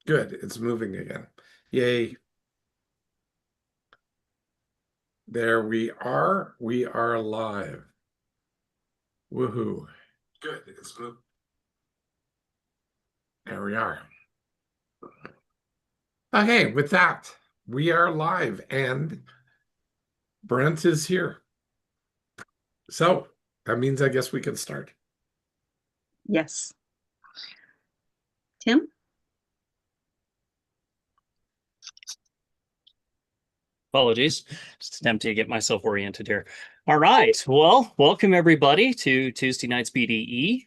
Good. It's moving again. Yay. There we are. We are live. Woohoo. Good. It's moving. There we are. Okay, with that, we are live and Brent is here. So that means I guess we can start. Yes. Tim? Apologies. Just attempting to get myself oriented here. All right. Well, welcome everybody to Tuesday night's BDE.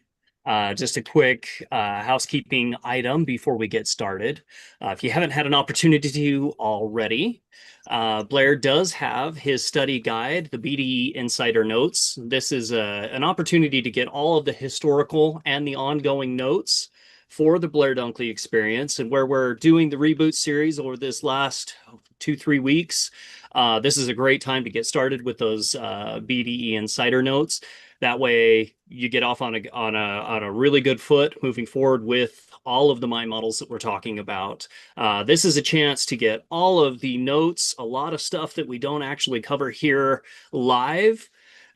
Just a quick housekeeping item before we get started. If you haven't had an opportunity to already, Blair does have his study guide, the BDE Insider Notes. This is an opportunity to get all of the historical and the ongoing notes for the Blair Dunkley experience, and where we're doing the reboot series over this last 2-3 weeks. This is a great time to get started with those BDE Insider Notes. That way, you get off on a really good foot moving forward with all of the mind models that we're talking about. This is a chance to get all of the notes, a lot of stuff that we don't actually cover here live.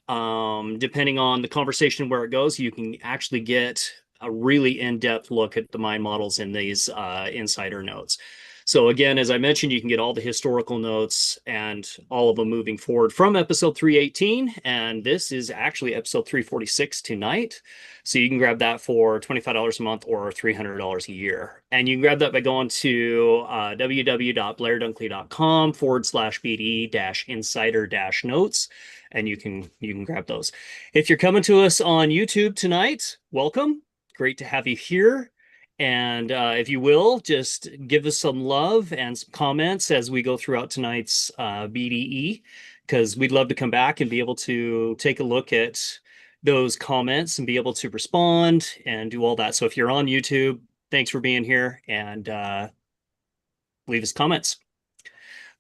Depending on the conversation where it goes, you can actually get a really in-depth look at the mind models in these insider notes. So again, as I mentioned, you can get all the historical notes and all of them moving forward from episode 318. And this is actually episode 346 tonight. So you can grab that for $25 a month or $300 a year. And you can grab that by going to www.blairdunkley.com/BDE-insider-notes. And you can grab those. If you're coming to us on YouTube tonight, welcome. Great to have you here. And if you will, just give us some love and some comments as we go throughout tonight's BDE, because we'd love to come back and be able to take a look at those comments and be able to respond and do all that. So if you're on YouTube, thanks for being here, and leave us comments.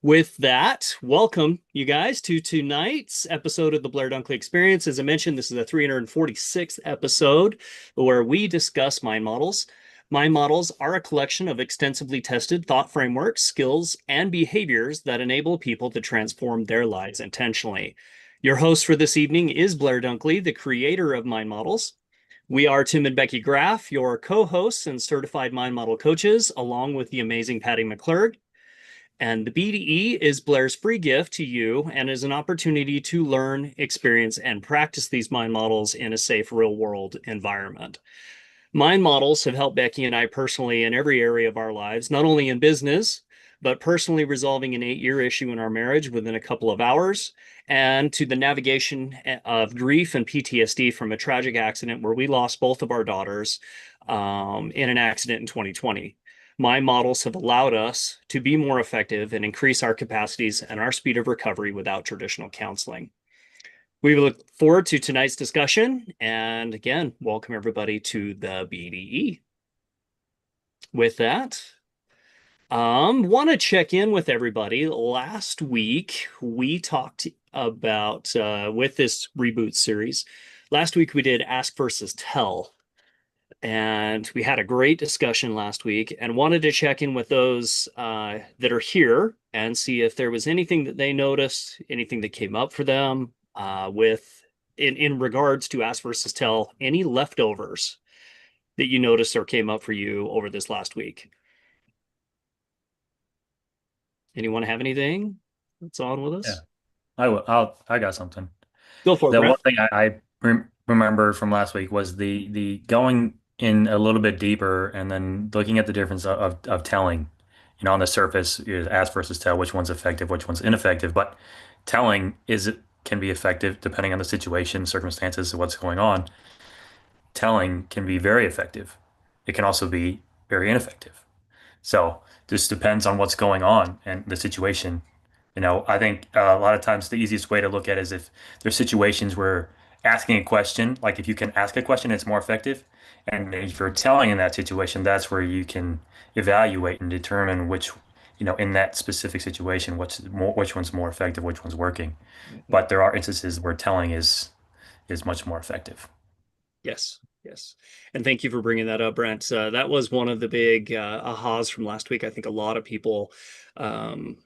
With that, welcome you guys to tonight's episode of the Blair Dunkley Experience. As I mentioned, this is the 346th episode where we discuss mind models. Mind models are a collection of extensively tested thought frameworks, skills, and behaviors that enable people to transform their lives intentionally. Your host for this evening is Blair Dunkley, the creator of mind models. We are Tim and Becky Graff, your co-hosts and certified mind model coaches, along with the amazing Patty McClurg. And the BDE is Blair's free gift to you and is an opportunity to learn, experience, and practice these mind models in a safe real-world environment. Mind models have helped Becky and I personally in every area of our lives, not only in business, but personally resolving an 8-year issue in our marriage within a couple of hours, and to the navigation of grief and PTSD from a tragic accident where we lost both of our daughters in an accident in 2020. My models have allowed us to be more effective and increase our capacities and our speed of recovery without traditional counseling. We look forward to tonight's discussion, and again, welcome everybody to the BDE. With that, want to check in with everybody. Last week, we talked about, with this reboot series, last week we did Ask versus Tell. And we had a great discussion last week and wanted to check in with those that are here and see if there was anything that they noticed, anything that came up for them in regards to Ask versus Tell, any leftovers that you noticed or came up for you over this last week. Anyone have anything that's on with Yeah, us? I got something. Go for it, The one Brent. thing I remember from last week was the going in a little bit deeper and then looking at the difference of telling. On the surface, ask versus tell, which one's effective, which one's ineffective. But telling can be effective depending on the situation, circumstances, what's going on. Telling can be very effective. It can also be very ineffective. So this depends on what's going on and the situation. I think a lot of times the easiest way to look at it is if there's situations where asking a question, like if you can ask a question, it's more effective. And if you're telling in that situation, that's where you can evaluate and determine in that specific situation, which one's more effective, which one's working. But there are instances where telling is much more effective. Yes. Yes. And thank you for bringing that up, Brent. That was one of the big ahas from last week. I think a lot of people, um,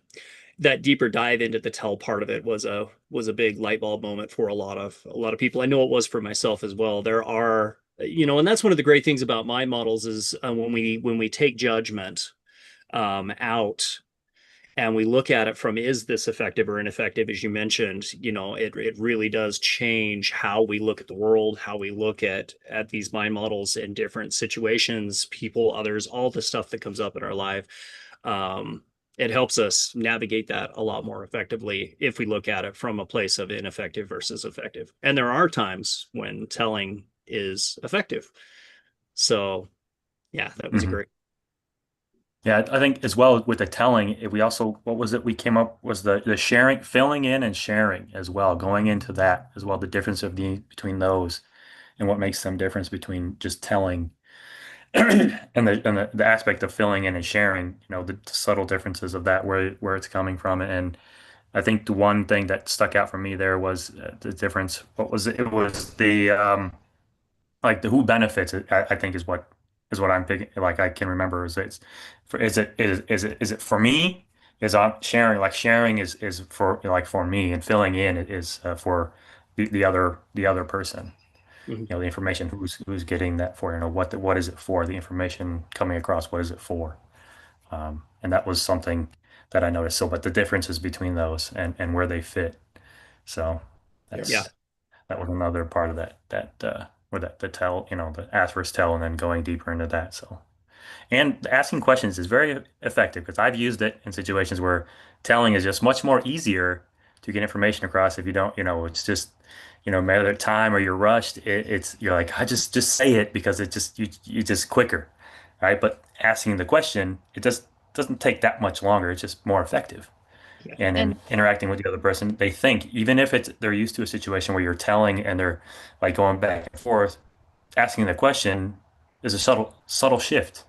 that deeper dive into the tell part of it was a big light bulb moment for a lot of people. I know it was for myself as well. There are, and that's one of the great things about my models is when we take judgment out and we look at it from is this effective or ineffective, as you mentioned, it really does change how we look at the world, how we look at these mind models in different situations, people, others, all the stuff that comes up in our life. um, it helps us navigate that a lot more effectively if we look at it from a place of ineffective versus effective. And there are times when telling is effective. So yeah, that was a Hmm. great. Yeah, I think as well with the telling, we also, what was it we came up was the sharing, filling in and sharing as well, going into that as well, the difference of the between those and what makes them difference between just telling and the aspect of filling in and sharing, the subtle differences of that where it's coming from. And I think the one thing that stuck out for me there was the difference. What was it? It was the like the who benefits it, I think is what I'm picking. Like I can remember is it for me? Is I'm sharing like sharing is for like for me, and filling in is for the other person. Mhm. The information who's getting that for, what is it for? The information coming across, what is it for? And that was something that I noticed. So, but the differences between those and where they fit. So Yeah. Yeah, that was another part of that where that the tell, the ask versus tell, and then going deeper into that. So, and asking questions is very effective because I've used it in situations where telling is just much more easier to get information across if you don't, it's just, matter of time or you're rushed. You're like, I just say it because it just you just quicker, right? But asking the question, it just doesn't take that much longer. It's just more effective. yeah, And And in interacting with the other person, they think, even if they're used to a situation where you're telling and they're like going back and forth, asking the question is a subtle shift.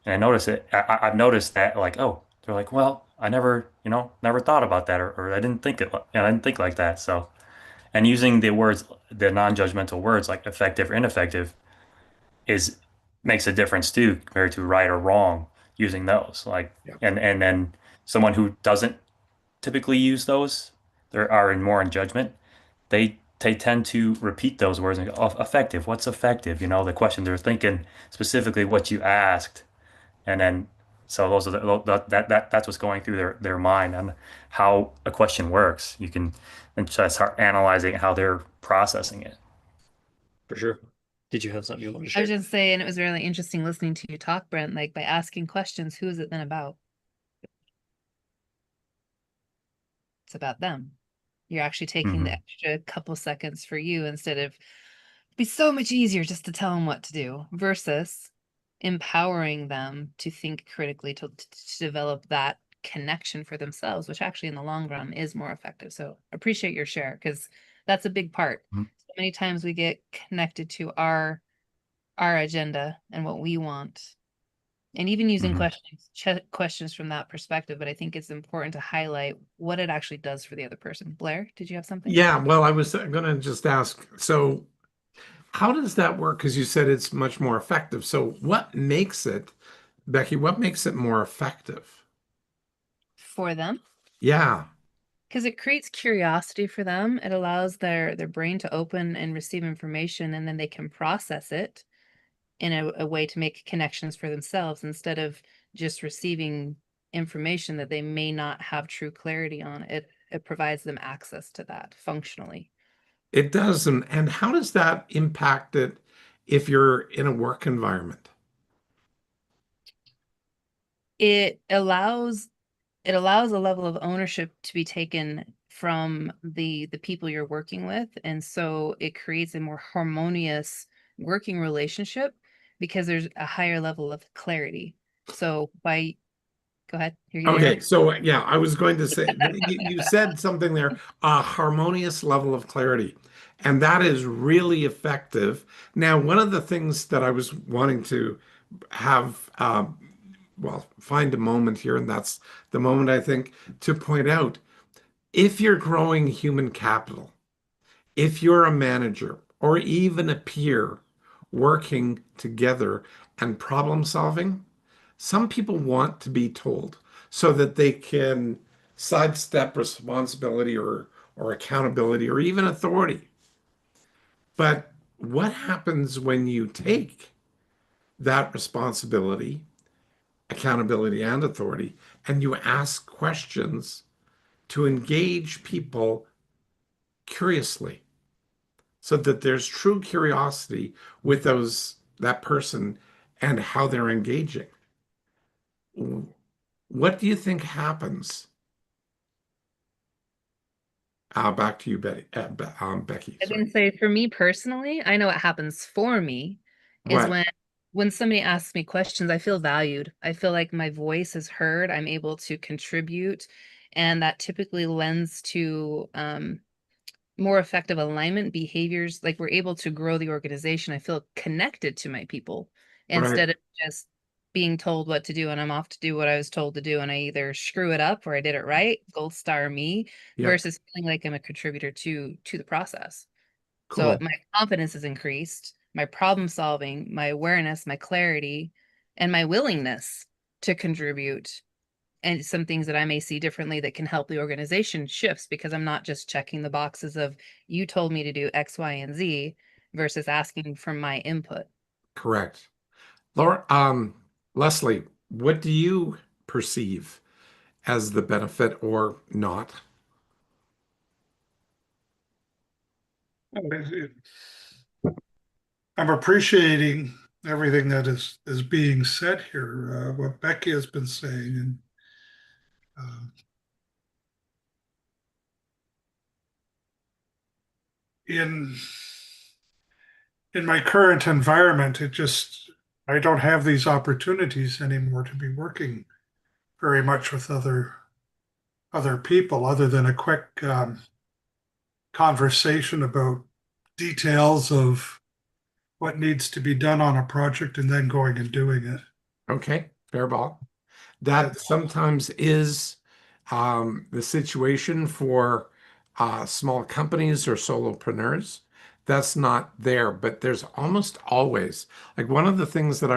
And I notice it. I've noticed that, like, oh, they're like, well, I never thought about that, or I didn't think I didn't think like that. So, and using the non-judgmental words like effective or ineffective is makes a difference too, compared to right or wrong. Using those, like, Yeah. and then someone who doesn't typically use those, are more in judgment. They tend to repeat those words and go, oh, effective. What's effective? The question they're thinking specifically what you asked. And then, so those are that's what's going through their mind on how a question works. You can then just start analyzing how they're processing it. for sure. Did you have something you want to I was share? just saying it was really interesting listening to you talk, Brent, like by asking questions, who is it then about? It's about them. You're actually taking the Hmm. extra couple seconds for you instead of it'd be so much easier just to tell them what to do versus empowering them to think critically to develop that connection for themselves, which actually in the long run is more effective. So appreciate your share because that's a big part. So many times we get connected to our agenda and what we want and even using Hmm. questions from that perspective, but I think it's important to highlight what it actually does for the other person. Blair, did you have something? Yeah, well, I was going to just ask, so how does that work? Because you said it's much more effective. So what makes it, Becky, what makes it more effective? For them, Yeah, because it creates curiosity for them. It allows their brain to open and receive information, and then they can process it in a way to make connections for themselves instead of just receiving information that they may not have true clarity on. It provides them access to that functionally. it does. And how does that impact it if you're in a work environment? It allows it allows a level of ownership to be taken from the people you're working with, and so it creates a more harmonious working relationship because there's a higher level of clarity. So by go ahead, you're getting Okay, ready. so yeah, I was going to say you said something there, a harmonious level of clarity, and that is really effective. Now, one of the things that I was wanting to have, well, find a moment here, and that's the moment I think to point out if you're growing human capital, if you're a manager or even a peer working together and problem solving, some people want to be told so that they can sidestep responsibility or accountability or even authority. But what happens when you take that responsibility, accountability, and authority, and you ask questions to engage people curiously so that there's true curiosity with that person and how they're engaging? What do you think happens? Back to you, Becky. I Sorry. can say for me personally, I know what happens for me is What? when somebody asks me questions, I feel valued. I feel like my voice is heard. I'm able to contribute, and that typically lends to more effective alignment behaviors. Like we're able to grow the organization. I feel connected to my people Right. instead of just being told what to do and I'm off to do what I was told to do and I either screw it up or I did it right, gold star me, Yep. versus feeling like I'm a contributor to the process. So Cool. my confidence is increased, my problem solving, my awareness, my clarity, and my willingness to contribute and some things that I may see differently that can help the organization shifts because I'm not just checking the boxes of you told me to do X, Y, and Z versus asking for my input. Correct. Laura, Leslie, what do you perceive as the benefit or not? I'm appreciating everything that is being said here, what Becky has been saying, and uh, in in my current environment, it just I don't have these opportunities anymore to be working very much with other people, other than a quick conversation about details of what needs to be done on a project, and then going and doing it. Okay, fair ball. That That's sometimes is the situation for small companies or solopreneurs. That's not there, but there's almost always like one of the things that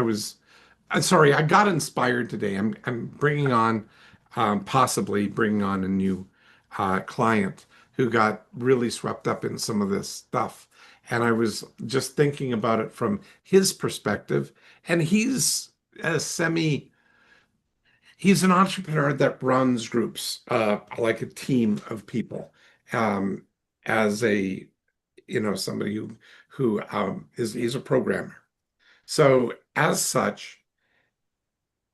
sorry, I got inspired today. I'm bringing on possibly bringing on a new client who got really swept up in some of this stuff. And I was just thinking about it from his perspective, and a semi he's an entrepreneur that runs groups, like a team of people, um, as somebody who he's a programmer. So as such,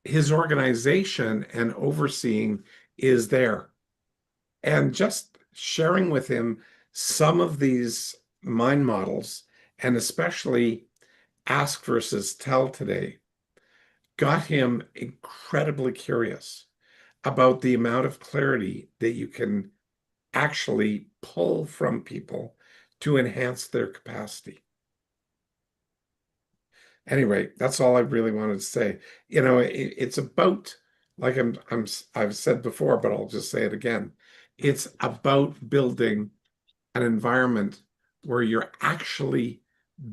his organization and overseeing is there, and just sharing with him some of these mind models, and especially ask versus tell today, got him incredibly curious about the amount of clarity that you can actually pull from people to enhance their capacity. Anyway, that's all I really wanted to say. It's about, like I've said before, but I'll just say it again. It's about building an environment where you're actually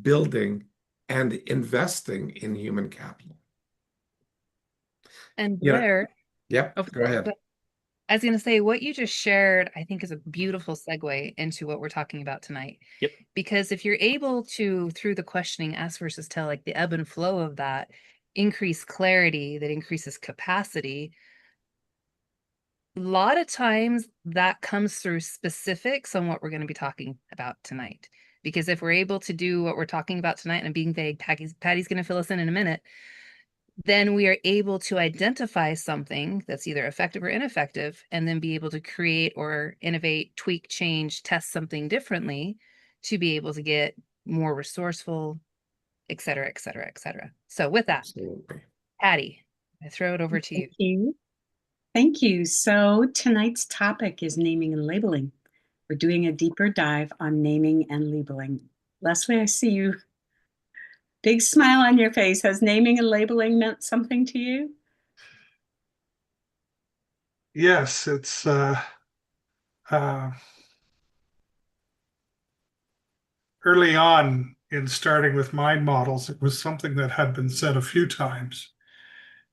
building and investing in human capital. And You know, Blair, yep, oh, go ahead. but I was going to say what you just shared, I think is a beautiful segue into what we're talking about tonight. Yep. Because if you're able to, through the questioning, ask versus tell, like the ebb and flow of that, increase clarity that increases capacity, a lot of times that comes through specifics on what we're going to be talking about tonight. Because if we're able to do what we're talking about tonight, and I'm being vague, Patty's going to fill us in a minute, then we are able to identify something that's either effective or ineffective, and then be able to create or innovate, tweak, change, test something differently to be able to get more resourceful, et cetera, et cetera, et cetera. So with that, Absolutely. Patty, I throw it over to you. Thank you. Thank you. So tonight's topic is naming and labeling. We're doing a deeper dive on naming and labeling. Leslie, I see you. Big smile on your face. Has naming and labeling meant something to you? yes, it's uh, early on in starting with mind models. It was something that had been said a few times,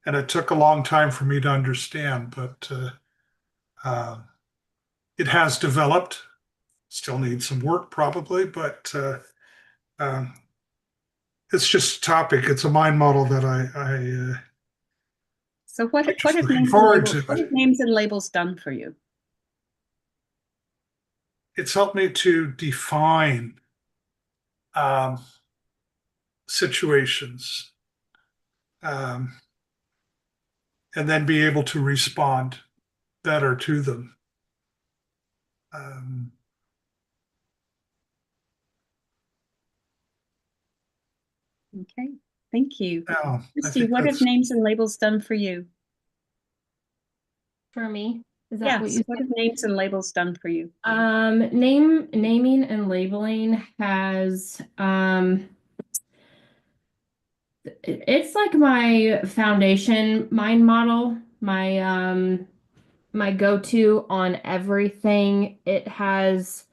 and it took a long time for me to understand, but uh, it has developed. Still needs some work probably, but um, it's just a topic. It's a mind model that So I'm what just have looking names and forward labels, to what it. have names and labels done for you? It's helped me to define um, situations, um, and then be able to respond better to them. Um, Okay, thank you. yeah, I Christy, think what have that's names and labels done for you? For me, is that what Yes, you what said? have names and labels done for you? Naming and labeling has it's like my foundation mind model, my go-to on everything. It has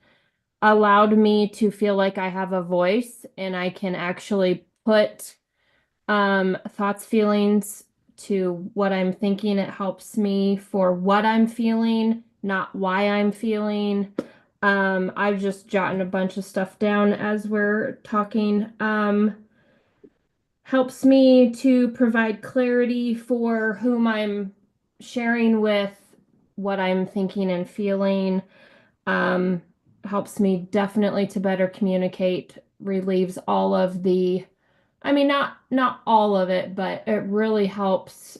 allowed me to feel like I have a voice and I can actually put thoughts, feelings to what I'm thinking. It helps me for what I'm feeling, not why I'm feeling. I've just jotted a bunch of stuff down as we're talking. Helps me to provide clarity for whom I'm sharing with, what I'm thinking and feeling. Um, Helps me definitely to better communicate, relieves all of the, I mean, not all of it, but it really helps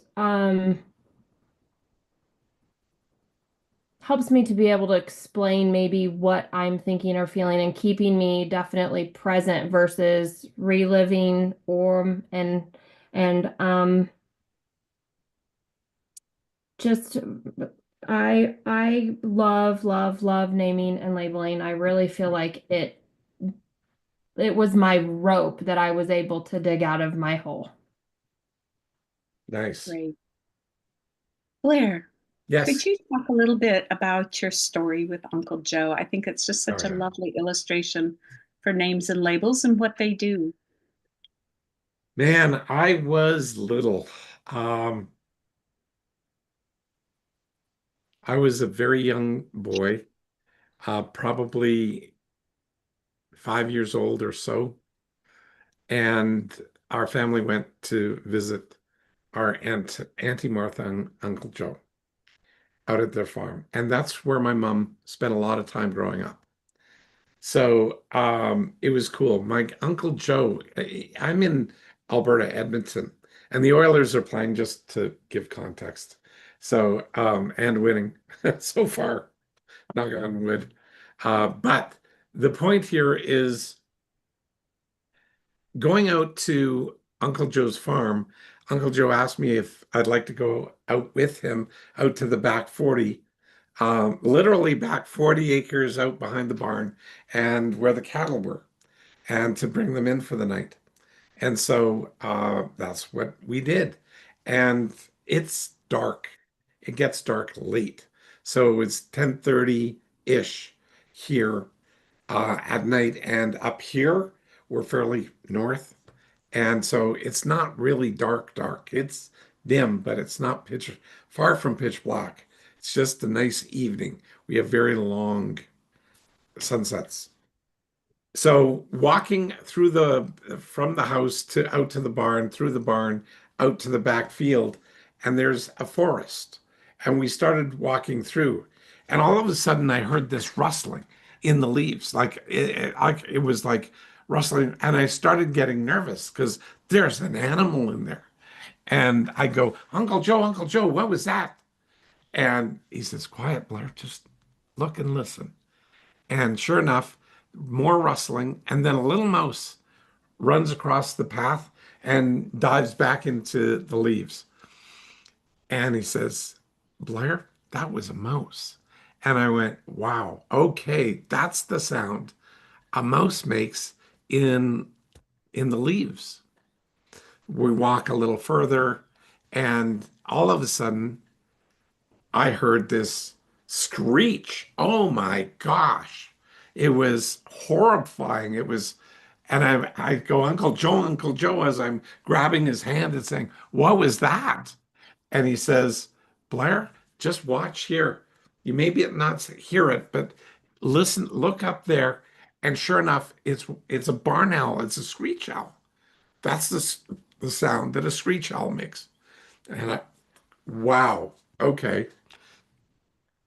me to be able to explain maybe what I'm thinking or feeling and keeping me definitely present versus reliving or and just I love naming and labeling. I really feel like it was my rope that I was able to dig out of my hole. Nice. Great. Blair, could Yes. you talk a little bit about your story with Uncle Joe? I think it's just such Oh, a yeah. lovely illustration for names and labels and what they do. Man, I was little. Um, I was a very young boy, probably 5 years old or so. And our family went to visit our Auntie Martha and Uncle Joe out at their farm. And that's where my mom spent a lot of time growing up. So it was cool. My Uncle Joe, I'm in Alberta, Edmonton, and the Oilers are playing, just to give context. So, and winning so far, knock on wood. But the point here is going out to Uncle Joe's farm. Uncle Joe asked me if I'd like to go out with him out to the back 40, literally back 40 acres out behind the barn and where the cattle were, and to bring them in for the night. And so that's what we did. And it's dark. It gets dark late. So it's 10:30-ish here at night. And up here, we're fairly north. And so it's not really dark, dark. It's dim, but it's not far from pitch black. It's just a nice evening. We have very long sunsets. So walking through from the house to out to the barn, through the barn, out to the back field, and there's a forest. And we started walking through, and all of a sudden I heard this rustling in the leaves, it was like rustling, and I started getting nervous because there's an animal in there. And I go, Uncle Joe, what was that? And he says, quiet, Blair, just look and listen. And sure enough, more rustling, and then a little mouse runs across the path and dives back into the leaves. And he says, Blair, that was a mouse. And I went, wow, okay, that's the sound a mouse makes in the leaves. We walk a little further, and all of a sudden, I heard this screech. Oh my gosh. It was horrifying. It was, And I go, Uncle Joe, as I'm grabbing his hand and saying, what was that? And he says, Blair, just watch here. You may be not hear it, but listen, look up there. And sure enough, it's a barn owl. It's a screech owl. That's the sound that a screech owl makes. And wow, okay.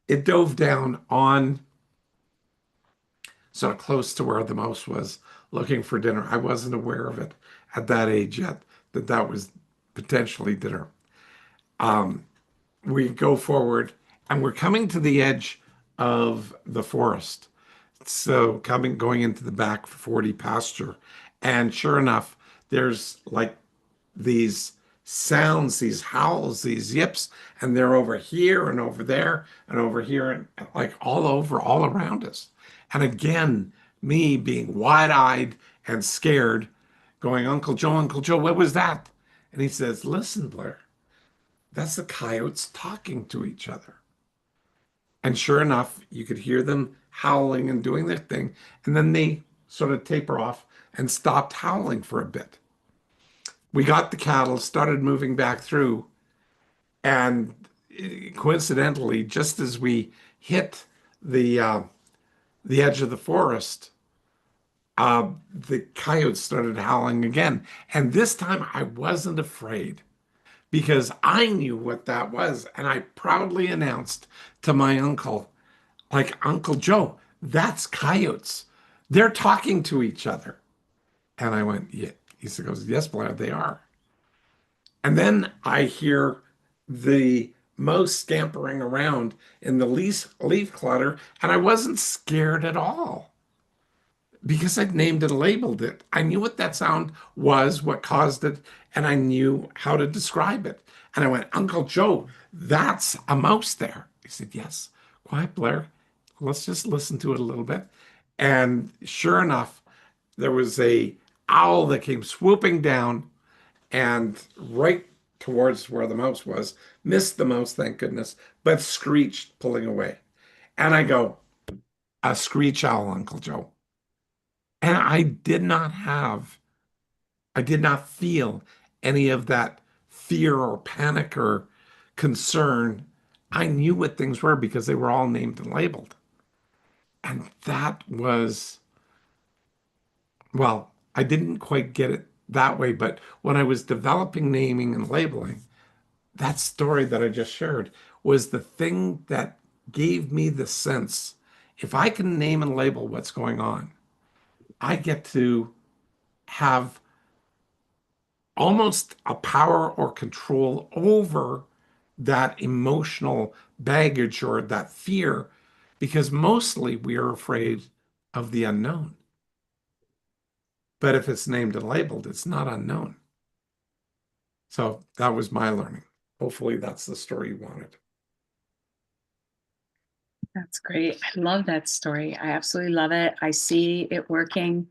It dove down on sort of close to where the mouse was looking for dinner. I wasn't aware of it at that age yet, that that was potentially dinner. We go forward and we're coming to the edge of the forest. So going into the back 40 pasture. And sure enough, there's like these sounds, these howls, these yips, and they're over here and over there and over here and like all over, all around us. And again, me being wide-eyed and scared, going, Uncle Joe, what was that? And he says, listen, Blair, that's the coyotes talking to each other. And sure enough, you could hear them howling and doing their thing. And then they sort of taper off and stopped howling for a bit. We got the cattle, started moving back through, and coincidentally, just as we hit the edge of the forest, the coyotes started howling again. And this time I wasn't afraid because I knew what that was. And I proudly announced to my uncle, like, Uncle Joe, that's coyotes. They're talking to each other. And I went, yeah. He goes, yes, Blair, they are. And then I hear the mouse scampering around in the leaf clutter, and I wasn't scared at all because I'd named and labeled it. I knew what that sound was, what caused it, and I knew how to describe it. And I went, Uncle Joe, that's a mouse there. He said, yes. Quiet, Blair. Let's just listen to it a little bit. And sure enough, there was a owl that came swooping down and right towards where the mouse was, missed the mouse, thank goodness, but screeched, pulling away. And I go, a screech owl, Uncle Joe. And I did not feel any of that fear or panic or concern. I knew what things were because they were all named and labeled. And that was, well, I didn't quite get it that way, but when I was developing naming and labeling, that story that I just shared was the thing that gave me the sense if I can name and label what's going on, I get to have almost a power or control over that emotional baggage or that fear, because mostly we are afraid of the unknown. But if it's named and labeled, it's not unknown. So that was my learning. Hopefully that's the story you wanted. That's great. I love that story. I absolutely love it. I see it working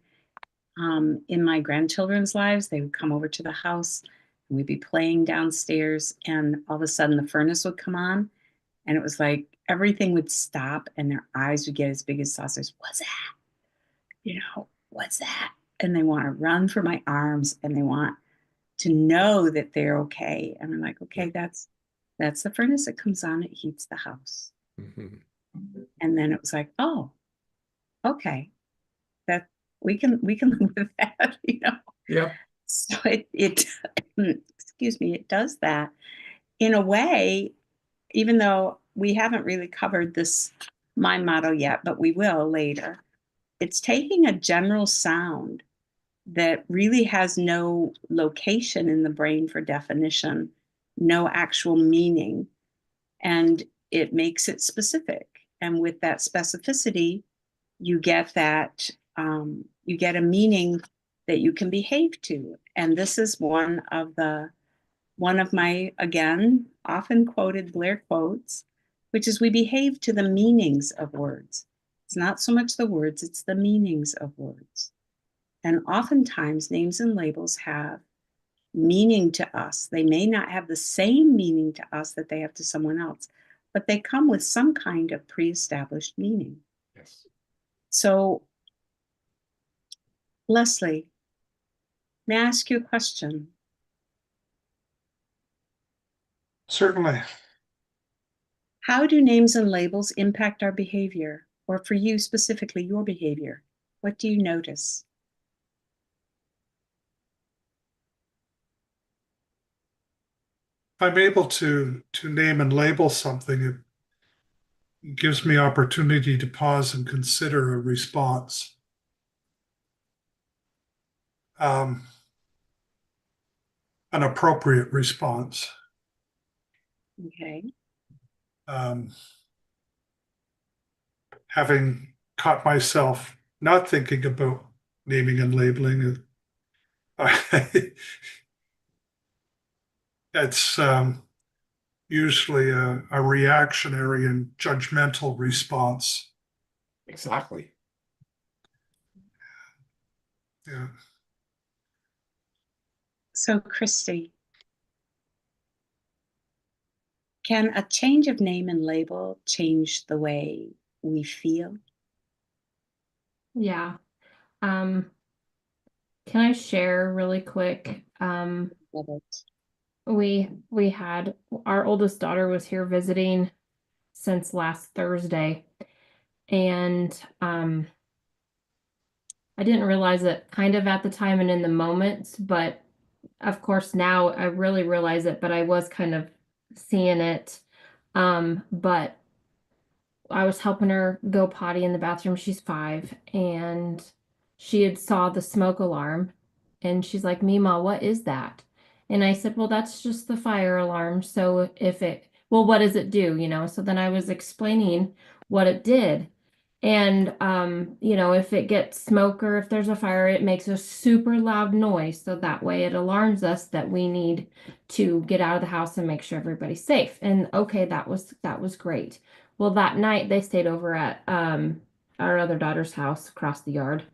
in my grandchildren's lives. They would come over to the house and we'd be playing downstairs, and all of a sudden the furnace would come on, and it was like everything would stop and their eyes would get as big as saucers. What's that? What's that? And they want to run for my arms and they want to know that they're okay. And I'm like, okay, that's the furnace that comes on. It heats the house. Mhm. And then it was like, oh, okay, that we can live with that, Yep. So it excuse me, it does that in a way, even though we haven't really covered this mind model yet, but we will later. It's taking a general sound that really has no location in the brain for definition, no actual meaning, and it makes it specific. And with that specificity, you get that you get a meaning that you can behave to. And this is one of my, again, often quoted Blair quotes, which is we behave to the meanings of words. It's not so much the words, it's the meanings of words. And oftentimes names and labels have meaning to us. They may not have the same meaning to us that they have to someone else, but they come with some kind of pre-established meaning. Yes. So Leslie, may I ask you a question? Certainly. How do names and labels impact our behavior, or for you specifically, your behavior? What do you notice? If I'm able to name and label something, it gives me opportunity to pause and consider a response. Um, an appropriate response. Okay. Having caught myself not thinking about naming and labeling, it's usually a reactionary and judgmental response. Exactly. Yeah. So, Christy, can a change of name and label change the way we feel? Yeah. Can I share really quick? Love it. We had our oldest daughter was here visiting since last Thursday, and I didn't realize it kind of at the time and in the moment, but of course now I really realize it, but I was kind of seeing it. But I was helping her go potty in the bathroom. She's 5, and she had saw the smoke alarm, and she's like, "Mima, what is that?" And I said, "Well, that's just the fire alarm. So well, what does it do? So then I was explaining what it did. And if it gets smoke or if there's a fire, it makes a super loud noise. So that way it alarms us that we need to get out of the house and make sure everybody's safe." And okay, that was great. Well, that night they stayed over at our other daughter's house across the yard.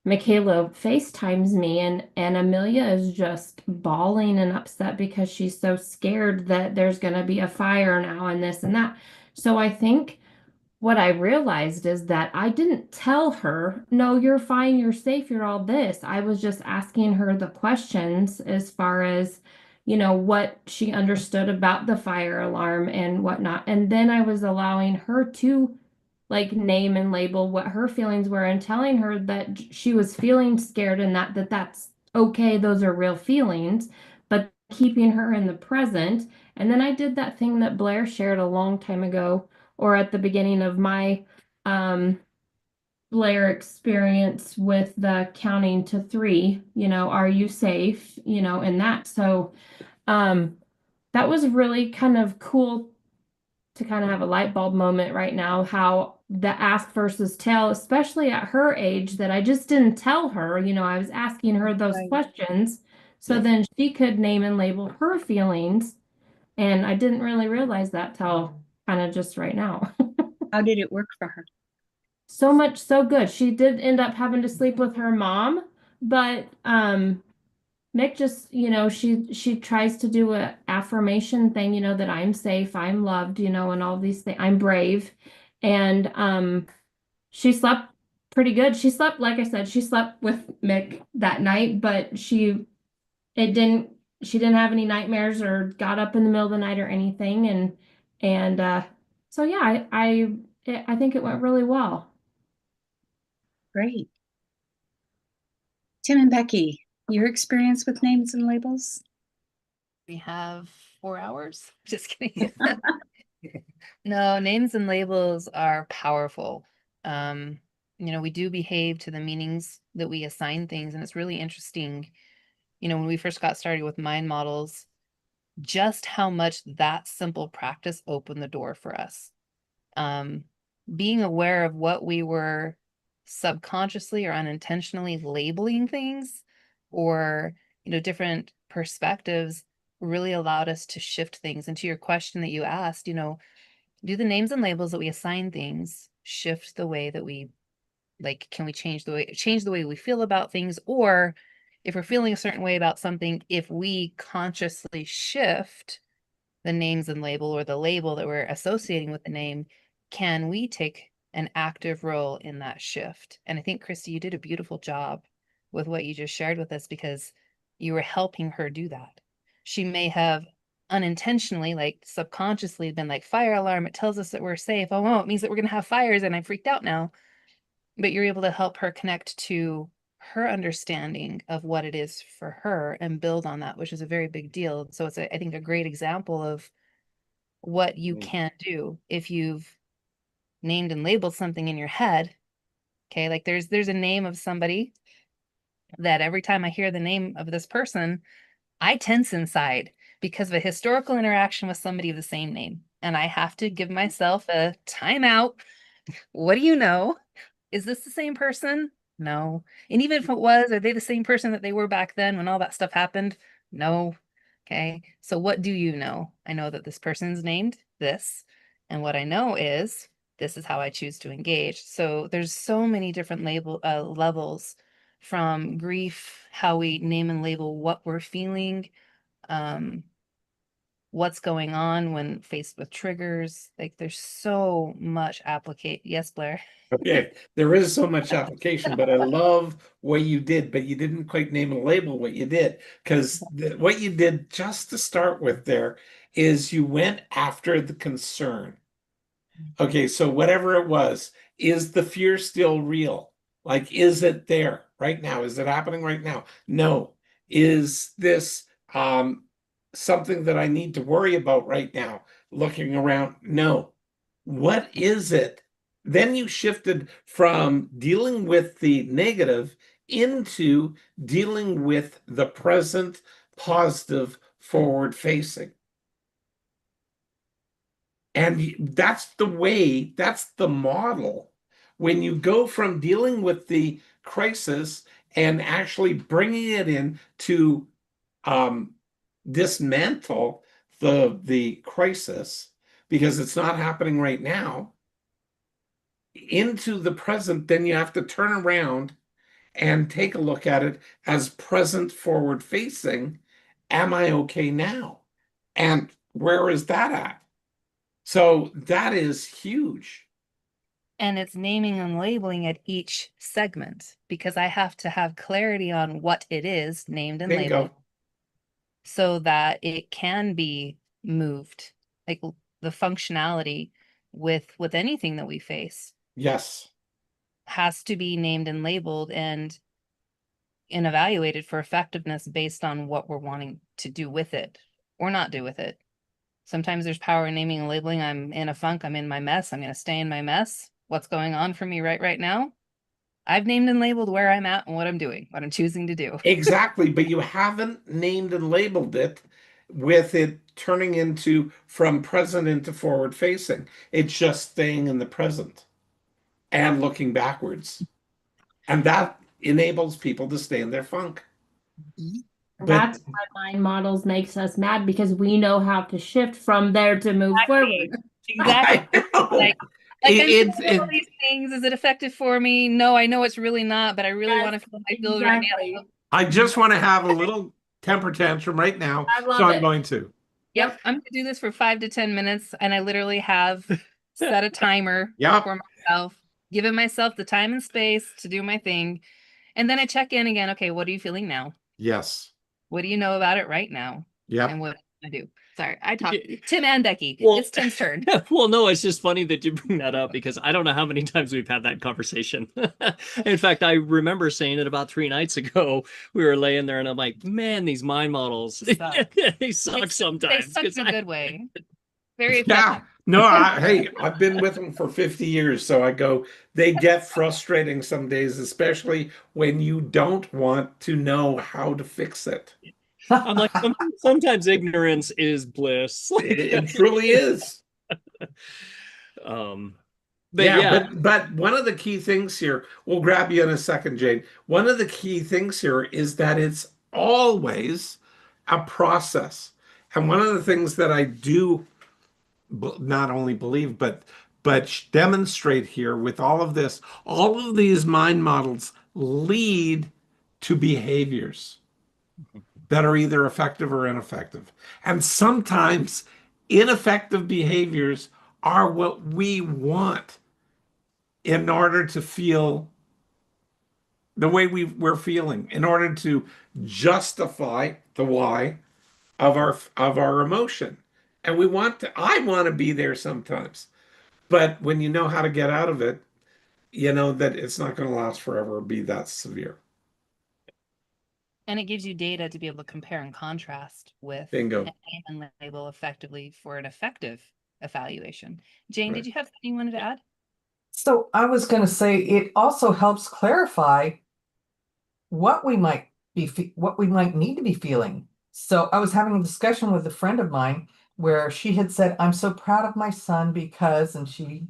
Michaela FaceTimes me, and Amelia is just bawling and upset because she's so scared that there's going to be a fire now and this and that. So I think what I realized is that I didn't tell her, "No, you're fine, you're safe, you're all this." I was just asking her the questions as far as, what she understood about the fire alarm and whatnot. And then I was allowing her to like name and label what her feelings were and telling her that she was feeling scared and that's okay, those are real feelings, but keeping her in the present. And then I did that thing that Blair shared a long time ago, or at the beginning of my Blair experience with the counting to 3, are you safe, and that. So that was really kind of cool to kind of have a light bulb moment right now, how the ask versus tell, especially at her age, that I just didn't tell her, I was asking her those Right. questions so Yeah. then she could name and label her feelings. And I didn't really realize that till kind of just right now. How did it work for her? So much so good. She did end up having to sleep with her mom, but Mick just, she tries to do a affirmation thing, that I'm safe, I'm loved, and all these things. I'm brave. And she slept pretty good. She slept, like I said, she slept with Mick that night, but it didn't she didn't have any nightmares or got up in the middle of the night or anything. And so yeah, I think it went really well. Great. Tim and Becky, your experience with names and labels? We have 4 hours. Just kidding. No, names and labels are powerful. We do behave to the meanings that we assign things, and it's really interesting. When we first got started with mind models, just how much that simple practice opened the door for us. Being aware of what we were subconsciously or unintentionally labeling things, or different perspectives, really allowed us to shift things. And to your question that you asked, do the names and labels that we assign things shift the way that we, like, can we change the way we feel about things? Or if we're feeling a certain way about something, if we consciously shift the names and label, or the label that we're associating with the name, can we take an active role in that shift. And I think, Christy, you did a beautiful job with what you just shared with us, because you were helping her do that. She may have unintentionally, like subconsciously, been like, fire alarm, it tells us that we're safe. Oh, no, it means that we're going to have fires and I'm freaked out now. But you're able to help her connect to her understanding of what it is for her and build on that, which is a very big deal. So it's, I think, a great example of what you can do if you've named and labeled something in your head. Okay, like there's a name of somebody that every time I hear the name of this person, I tense inside because of a historical interaction with somebody of the same name. And I have to give myself a timeout. What do you know? Is this the same person? No. And even if it was, are they the same person that they were back then when all that stuff happened? No. Okay. So what do you know? I know that this person's named this. And what I know is this is how I choose to engage. So there's so many different levels, from grief, how we name and label what we're feeling, um, what's going on when faced with triggers. Like there's so much applicate. Yes, Blair. Okay, there is so much application, but I love what you did, but you didn't quite name and label what you did, because what you did just to start with there is you went after the concern. Okay, so whatever it was, is the fear still real? Like, is it there right now? Is it happening right now? No. Is this something that I need to worry about right now? Looking around? No. What is it? Then you shifted from dealing with the negative into dealing with the present, positive, forward facing. And that's the way, that's the model. When you go from dealing with the crisis and actually bringing it in to dismantle the crisis, because it's not happening right now, into the present, then you have to turn around and take a look at it as present, forward facing. Am I okay now? And where is that at? So that is huge. And it's naming and labeling at each segment, because I have to have clarity on what it is named and Bingo. labeled so that it can be moved, like the functionality with anything that we face Yes. has to be named and labeled and evaluated for effectiveness based on what we're wanting to do with it or not do with it. Sometimes there's power in naming and labeling. I'm in a funk, I'm in my mess, I'm going to stay in my mess. What's going on for me right now? I've named and labeled where I'm at and what I'm doing, what I'm choosing to do. Exactly, but you haven't named and labeled it with it turning into from present into forward facing. It's just staying in the present and looking backwards. And that enables people to stay in their funk. But That's why mind models makes us mad, because we know how to shift from there to move forward. Exactly. I know. Like It- I'm doing all these things. Is it effective for me? No, I know it's really not, but I really Yes, want to feel my feels right exactly. now. I just want to have a little temper tantrum right now, I love so I'm it. going to. Yep, I'm gonna do this for 5 to 10 minutes, and I literally have set a timer Yep. for myself, giving myself the time and space to do my thing, and then I check in again. Okay, what are you feeling now? Yes. What do you know about it right now? Yep. And what I do. Sorry, I talked. Tim and Becky. Well- It's Tim's turn. Well, no, it's just funny that you bring that up, because I don't know how many times we've had that conversation. In fact, I remember saying it about 3 nights ago. We were laying there and I'm like, man, these mind models, Suck. they suck They sometimes. suck 'cause in a I- good way. Very Yeah. effective. No, hey, I've been with them for 50 years, so I go, they get frustrating some days, especially when you don't want to know how to fix it. I'm like, sometimes ignorance is bliss. It truly is. But Yeah, yeah, but one of the key things here, we'll grab you in a second, Jane. One of the key things here is that it's always a process. And one of the things that I do not only believe, but demonstrate here with all of this, all of these mind models lead to behaviors that are either effective or ineffective. And sometimes ineffective behaviors are what we want. in order to feel the way we're feeling, in order to justify the why of our emotion. And I want to be there sometimes. But when you know how to get out of it, you know that it's not going to last forever or be that severe. And it gives you data to be able to compare and contrast with Bingo. and label effectively for an effective evaluation. Jane, Right. did you have something you wanted to add? So I was going to say it also helps clarify what we might what we might need to be feeling. So I was having a discussion with a friend of mine where she had said, "I'm so proud of my son because," and she,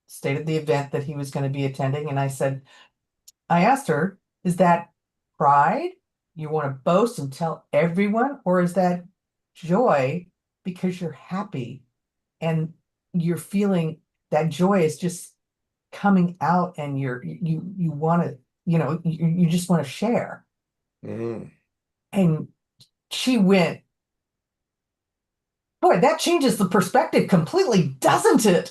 stated the event that he was going to be attending. And I asked her, "Is that pride? You want to boast and tell everyone, or is that joy because you're happy and you're feeling that joy is just coming out and you want to, you just want to share?" Mhm. And she went, "Boy, that changes the perspective completely, doesn't it?"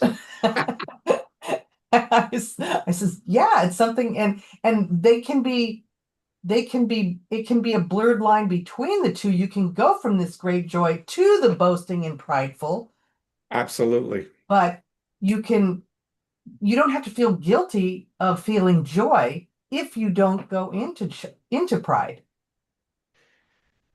I says, "Yeah, it's something," and it can be a blurred line between the two. You can go from this great joy to the boasting and prideful, Absolutely. but you don't have to feel guilty of feeling joy if you don't go into pride.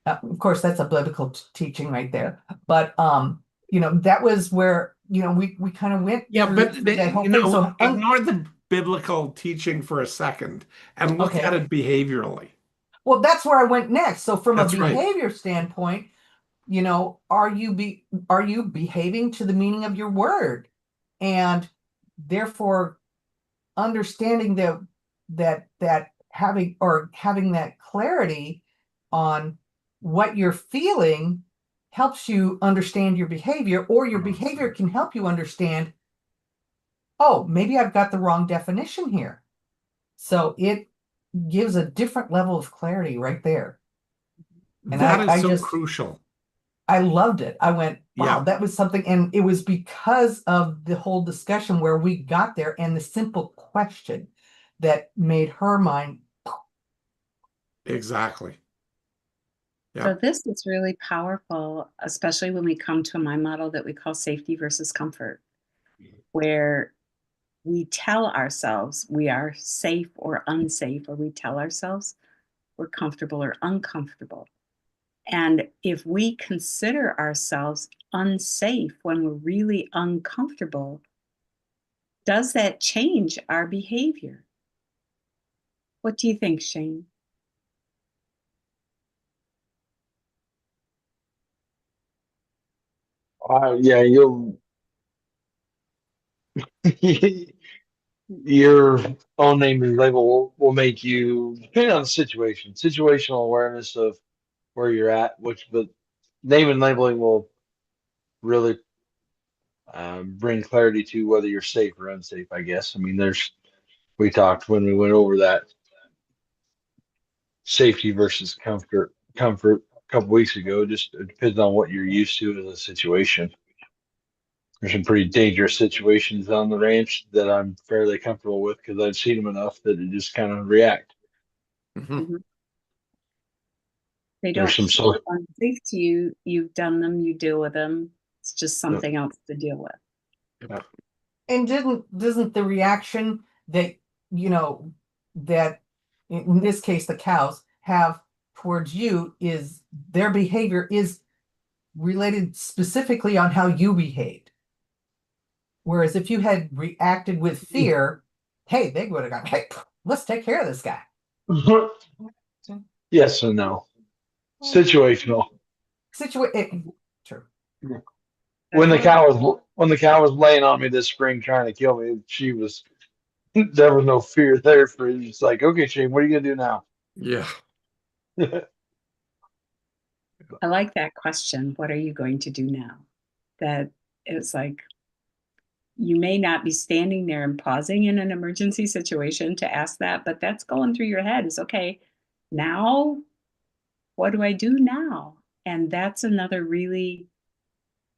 Of course, that's a biblical teaching right there. But that was where we kind of went Yeah, through but that whole thing. So ignore the biblical teaching for a second and look at okay, it behaviorally. well, that's where I went next. So from a That's right. behavior standpoint, are you behaving to the meaning of your word, and therefore understanding that having that clarity on what you're feeling helps you understand your behavior, or your behavior can help you understand, oh, maybe I've got the wrong definition here. So it gives a different level of clarity right there. And That is I so just crucial. I loved it. I went, wow, Yeah. that was something. And it was because of the whole discussion where we got there and the simple question that made her mind. Exactly. So Yeah. this is really powerful, especially when we come to my model that we call safety versus comfort, where we tell ourselves we are safe or unsafe, or we tell ourselves we're comfortable or uncomfortable. And if we consider ourselves unsafe when we're really uncomfortable, does that change our behavior? What do you think, Shane? Yeah, you'll your own name and label will make you, depending on the situation, situational awareness of where you're at, which but name and labeling will really bring clarity to whether you're safe or unsafe, I guess. I mean, we talked when we went over that safety versus comfort a couple weeks ago. Just it depends on what you're used to in the situation. There's some pretty dangerous situations on the ranch that I'm fairly comfortable with because I've seen them enough that it just kind of react. Mhm. Mhm. They There's don't some feel so unsafe to you. You've done them, you deal with them. It's just something else to deal with. Yep. And doesn't the reaction that, that in this case, the cows have towards you, is their behavior is related specifically on how you behaved. Whereas if you had reacted with fear, hey, they would have gone, hey, let's take care of this guy. yes and no. Situational. True. When the cow was laying on me this spring trying to kill me, she was there was no fear there for it. It's like, okay, Shane, what are you gonna do now? Yeah. I like that question. What are you going to do now? That it's like you may not be standing there and pausing in an emergency situation to ask that, but that's going through your head is okay, now what do I do now? And that's another really,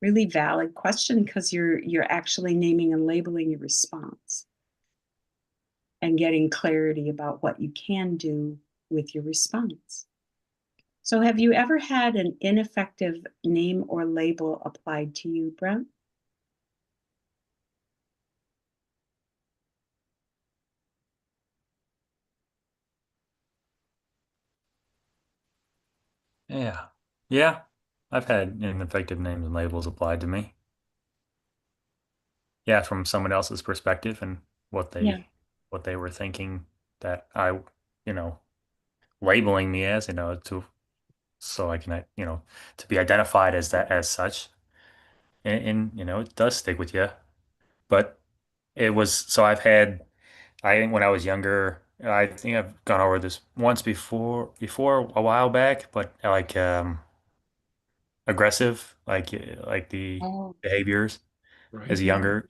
really valid question because you're actually naming and labeling your response. and getting clarity about what you can do with your response. So have you ever had an ineffective name or label applied to you, Brent? Yeah. Yeah. I've had ineffective names and labels applied to me. Yeah, from someone else's perspective and what Yeah. they were thinking that I, you know, labeling me as, to so I can, to be identified as that as such. And it does stick with you. But it was so I think when I was younger, I think I've gone over this once before a while back, but like aggressive, like the Oh. behaviors as Right. younger,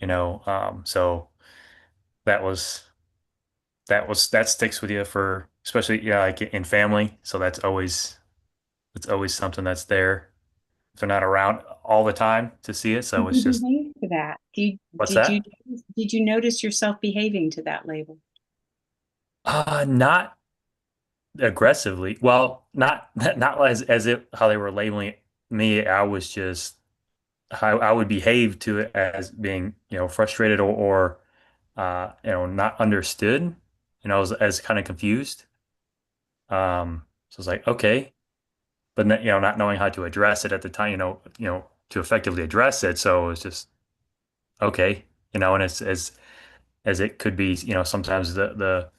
so that was that sticks with you for especially yeah, like in family. So it's always something that's there. If they're not around all the time to see it, so Did it's you just behave to that? what's Did you that? did you notice yourself behaving to that label? Not aggressively. Well, not not as if how they were labeling me. I was just how I would behave to it as being, frustrated or not understood. As kind of confused. So it's like, okay, but not knowing how to address it at the time, to effectively address it. So it's just okay, and it's as it could be, sometimes the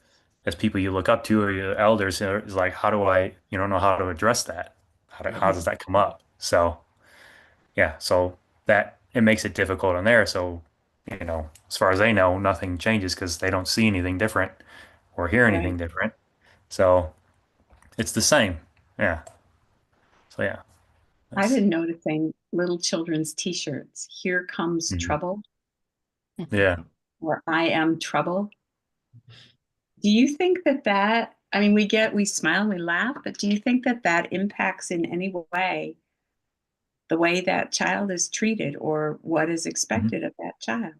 as people you look up to or your elders, is like, how do I, know how to address that? Yeah. How does that come up? So yeah, so that it makes it difficult in there. So, as far as they know, nothing changes because they don't see anything different or hear Right. anything different. So it's the same. Yeah. So yeah, I've that's been noticing little children's t-shirts. Here comes mhm. trouble, Yeah. or I am trouble. Do you think that I mean, we smile and we laugh, but do you think that impacts in any way the way that child is treated or what is Mhm. expected of that child?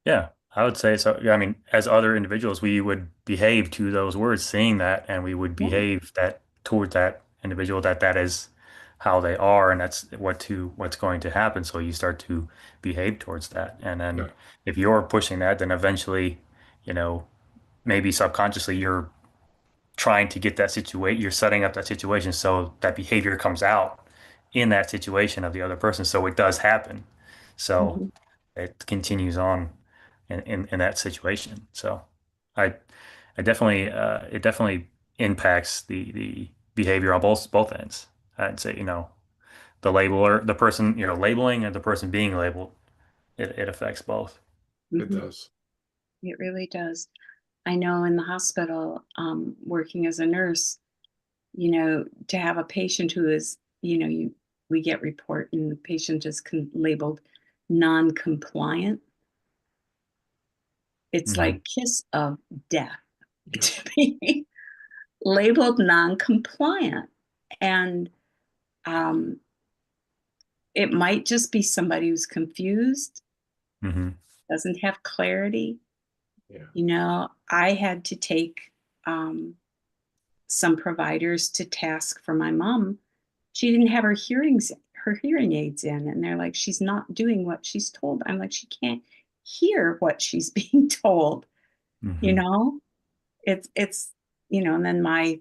Yeah, I would say so. Yeah, I mean, as other individuals, we would behave to those words, saying that, and we would Yeah. behave that toward that individual that is how they are, and that's what's going to happen. So you start to behave towards that, and Yeah. then if you're pushing that, then eventually, you know, maybe subconsciously you're trying to get that situation, you're setting up that situation so that behavior comes out in that situation of the other person. So it does happen. So Mhm. it continues on in that situation. So I I definitely it definitely impacts the behavior on both ends. I'd say, the labeler, the person, labeling and the person being labeled, it affects both. It Mhm. does. It really does. I know in the hospital, working as a nurse, to have a patient who is, we get report and the patient is labeled non-compliant. It's Hmm. like kiss of death to be labeled non-compliant. And um, it might just be somebody who's confused, Hmm. doesn't have clarity. Yeah. I had to take some providers to task for my mom. She didn't have her hearing aids in, and they're like, she's not doing what she's told. I'm like, she can't hear what she's being told, you Hmm. know? It's and then my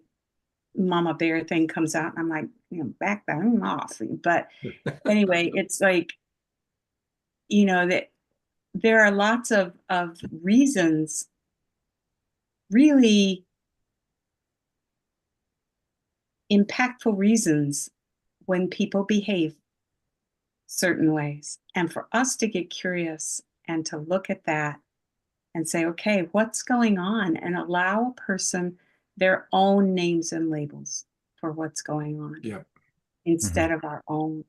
mama bear thing comes out, and I'm like, back that off. But anyway, it's like, that there are lots of reasons, really impactful reasons when people behave certain ways. And for us to get curious and to look at that and say, okay, what's going on? And allow a person their own names and labels for what's going on Yeah. Hmm. instead of our own.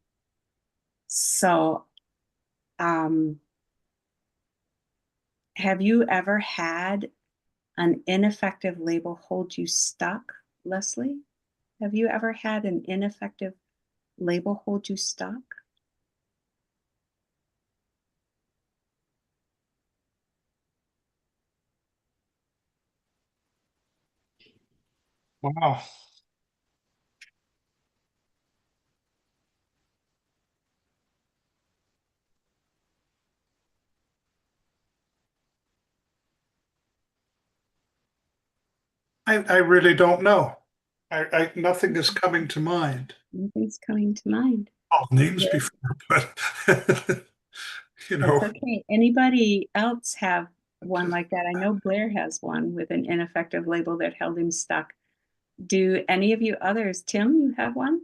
So, um, have you ever had an ineffective label hold you stuck, Leslie? Have you ever had an ineffective label hold you stuck? Wow. I really don't know. Nothing is coming to mind. Nothing's coming to mind. Oh, names Yeah. before, but you That's know, okay. Anybody else have one like that? I know Blair has one with an ineffective label that held him stuck. Do any of you others, Tim, you have one?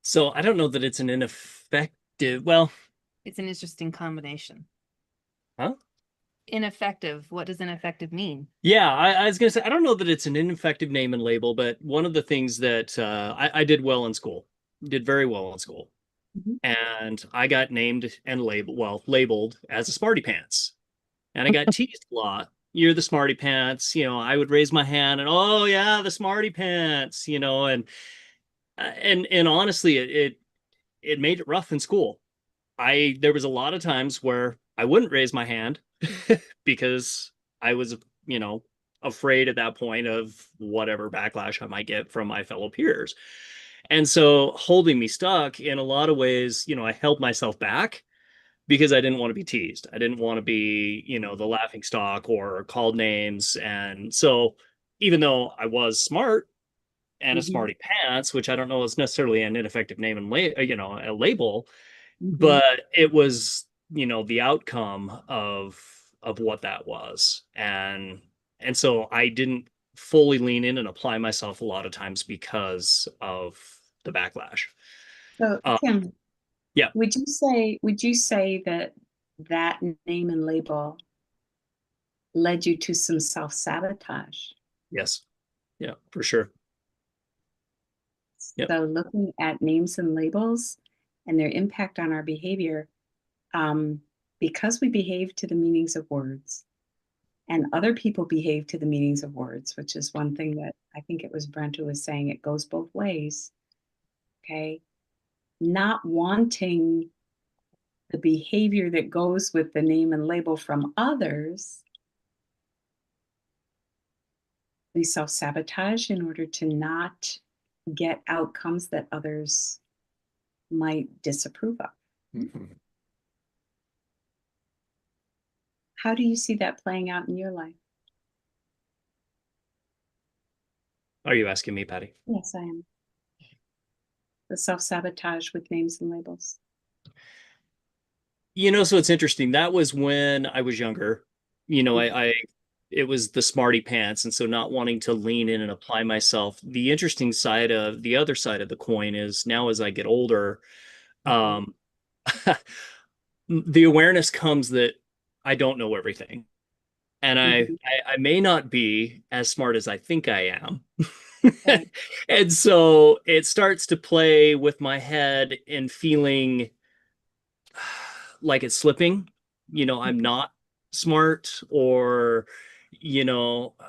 So I don't know that it's an ineffective. Well, It's an interesting combination. huh? Ineffective. What does ineffective mean? Yeah, I was gonna say I don't know that it's an ineffective name and label, but one of the things that I did well in school, did very well in school, Mhm. and I got named and labeled as a smarty pants, and I got teased a lot. You're the smarty pants, I would raise my hand and oh yeah, the smarty pants, and honestly, it made it rough in school. There was a lot of times where I wouldn't raise my hand because I was, you know, afraid at that point of whatever backlash I might get from my fellow peers. And so holding me stuck in a lot of ways, I held myself back because I didn't want to be teased. I didn't want to be, the laughing stock or called names. And so even though I was smart and a Mhm. smarty pants, which I don't know is necessarily an ineffective name and a label, Mhm. but it was the outcome of what that was, and so I didn't fully lean in and apply myself a lot of times because of the backlash. So, uh, Tim, yeah. would you say that that name and label led you to some self-sabotage? Yes. Yeah, for sure. Yep. So looking at names and labels and their impact on our behavior, because we behave to the meanings of words, and other people behave to the meanings of words, which is one thing that I think it was Brent who was saying it goes both ways. Okay. Not wanting the behavior that goes with the name and label from others, we self sabotage in order to not get outcomes that others might disapprove of. Mhm. How do you see that playing out in your life? Are you asking me, Patty? Yes, I am. The self sabotage with names and labels. So it's interesting. That was when I was younger. It was the smarty pants, and so not wanting to lean in and apply myself. The interesting side of the other side of the coin is now as I get older, um, the awareness comes that I don't know everything, and Mhm. I may not be as smart as I think I am. Right. And so it starts to play with my head and feeling like it's slipping. I'm Mhm. not smart, or,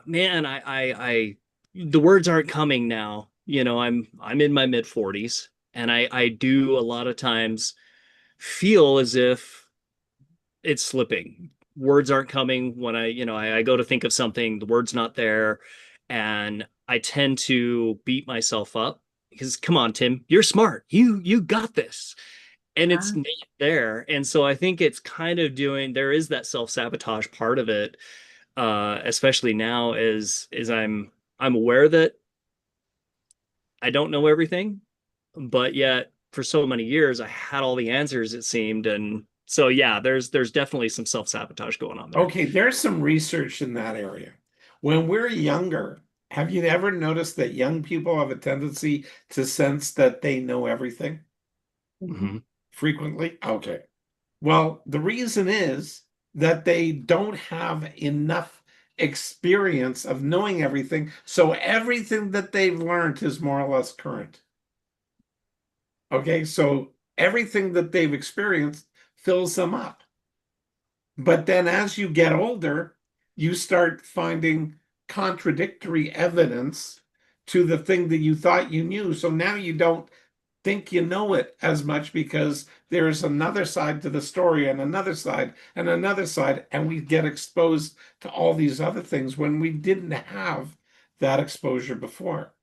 man, the words aren't coming now. I'm in my mid 40s, and I do a lot of times feel as if it's slipping. Words aren't coming when I go to think of something, the word's not there, and I tend to beat myself up because come on, Tim, you're smart. You got this. And Ah, it's not there. And so I think it's kind of there is that self-sabotage part of it, especially now as I'm aware that I don't know everything, but yet for so many years I had all the answers, it seemed. And so yeah, there's definitely some self-sabotage going on there. Okay, there's some research in that area. When we're younger, have you ever noticed that young people have a tendency to sense that they know everything mhm. Hmm. frequently? Okay. Well, the reason is that they don't have enough experience of knowing everything, so everything that they've learned is more or less current. Okay, so everything that they've experienced fills them up. But then as you get older, you start finding contradictory evidence to the thing that you thought you knew. So now you don't think you know it as much because there's another side to the story and another side and another side, and we get exposed to all these other things when we didn't have that exposure before.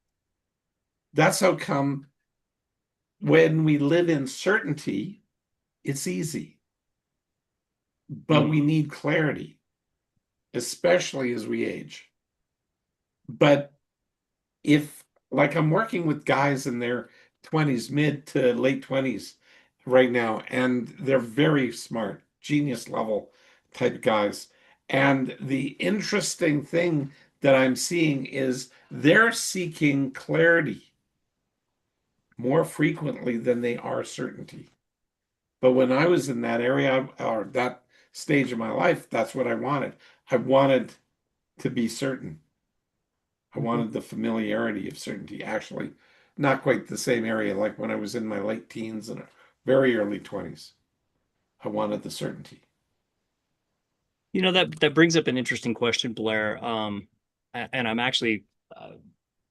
That's how come when we live in certainty, it's easy. But we need clarity, especially as we age. But if, like, I'm working with guys in their 20s, mid to late 20s right now, and they're very smart, genius level type guys. And the interesting thing that I'm seeing is they're seeking clarity more frequently than they are certainty. But when I was in that area or that stage of my life, that's what I wanted. I wanted to be certain. I wanted the familiarity of certainty. Actually, not quite the same area like when I was in my late teens and very early 20s. I wanted the certainty. You know, that brings up an interesting question, Blair. And I'm actually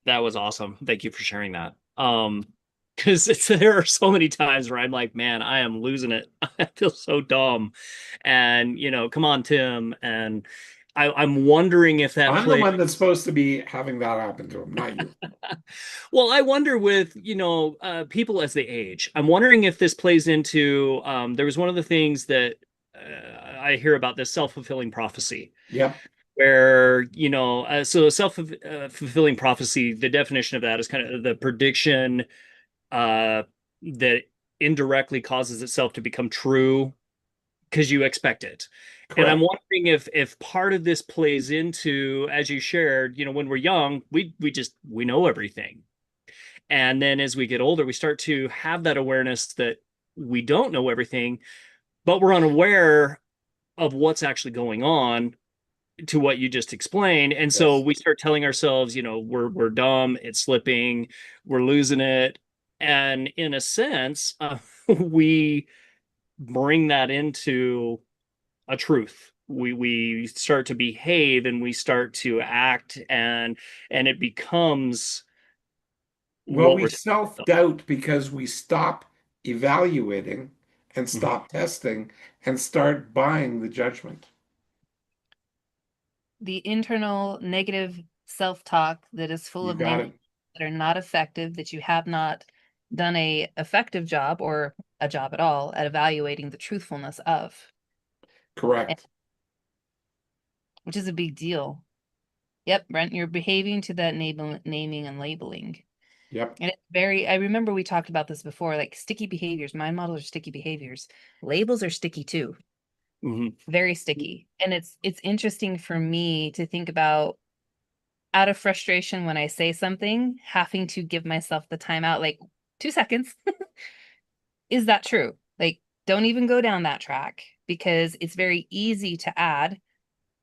that was awesome. Thank you for sharing that. Because there are so many times where I'm like, man, I am losing it. I feel so dumb. And come on, Tim. And I'm wondering if that I'm the plays. one that's supposed to be having that happen to him, not you. Well, I wonder with, people as they age, I'm wondering if this plays into, there was one of the things that I hear about this self-fulfilling prophecy, Yep, where, so self-fulfilling prophecy, the definition of that is kind of the prediction that indirectly causes itself to become true because you expect it. And I'm correct. wondering if part of this plays into, as you shared, when we're young, we know everything. And then as we get older, we start to have that awareness that we don't know everything, but we're unaware of what's actually going on to what you just explained. And so Yes. we start telling ourselves, we're dumb, it's slipping, we're losing it. And in a sense, we bring that into a truth. We start to behave and we start to act, and it becomes Well, what we we're self-doubt because we stop evaluating and Mhm. stop testing and start buying the judgment. The internal negative self-talk that is full You of got names it. that are not effective, that you have not done a effective job or a job at all at evaluating the truthfulness of, and- Correct. which is a big deal. Yep, Brent, you're behaving to that naming and labeling. Yep. And it's very, I remember we talked about this before, like sticky behaviors. Mind models are sticky behaviors. Labels are sticky too, Mhm. very sticky. And it's interesting for me to think about, out of frustration when I say something, having to give myself the timeout, like 2 seconds. Is that true? Like, don't even go down that track, because it's very easy to add,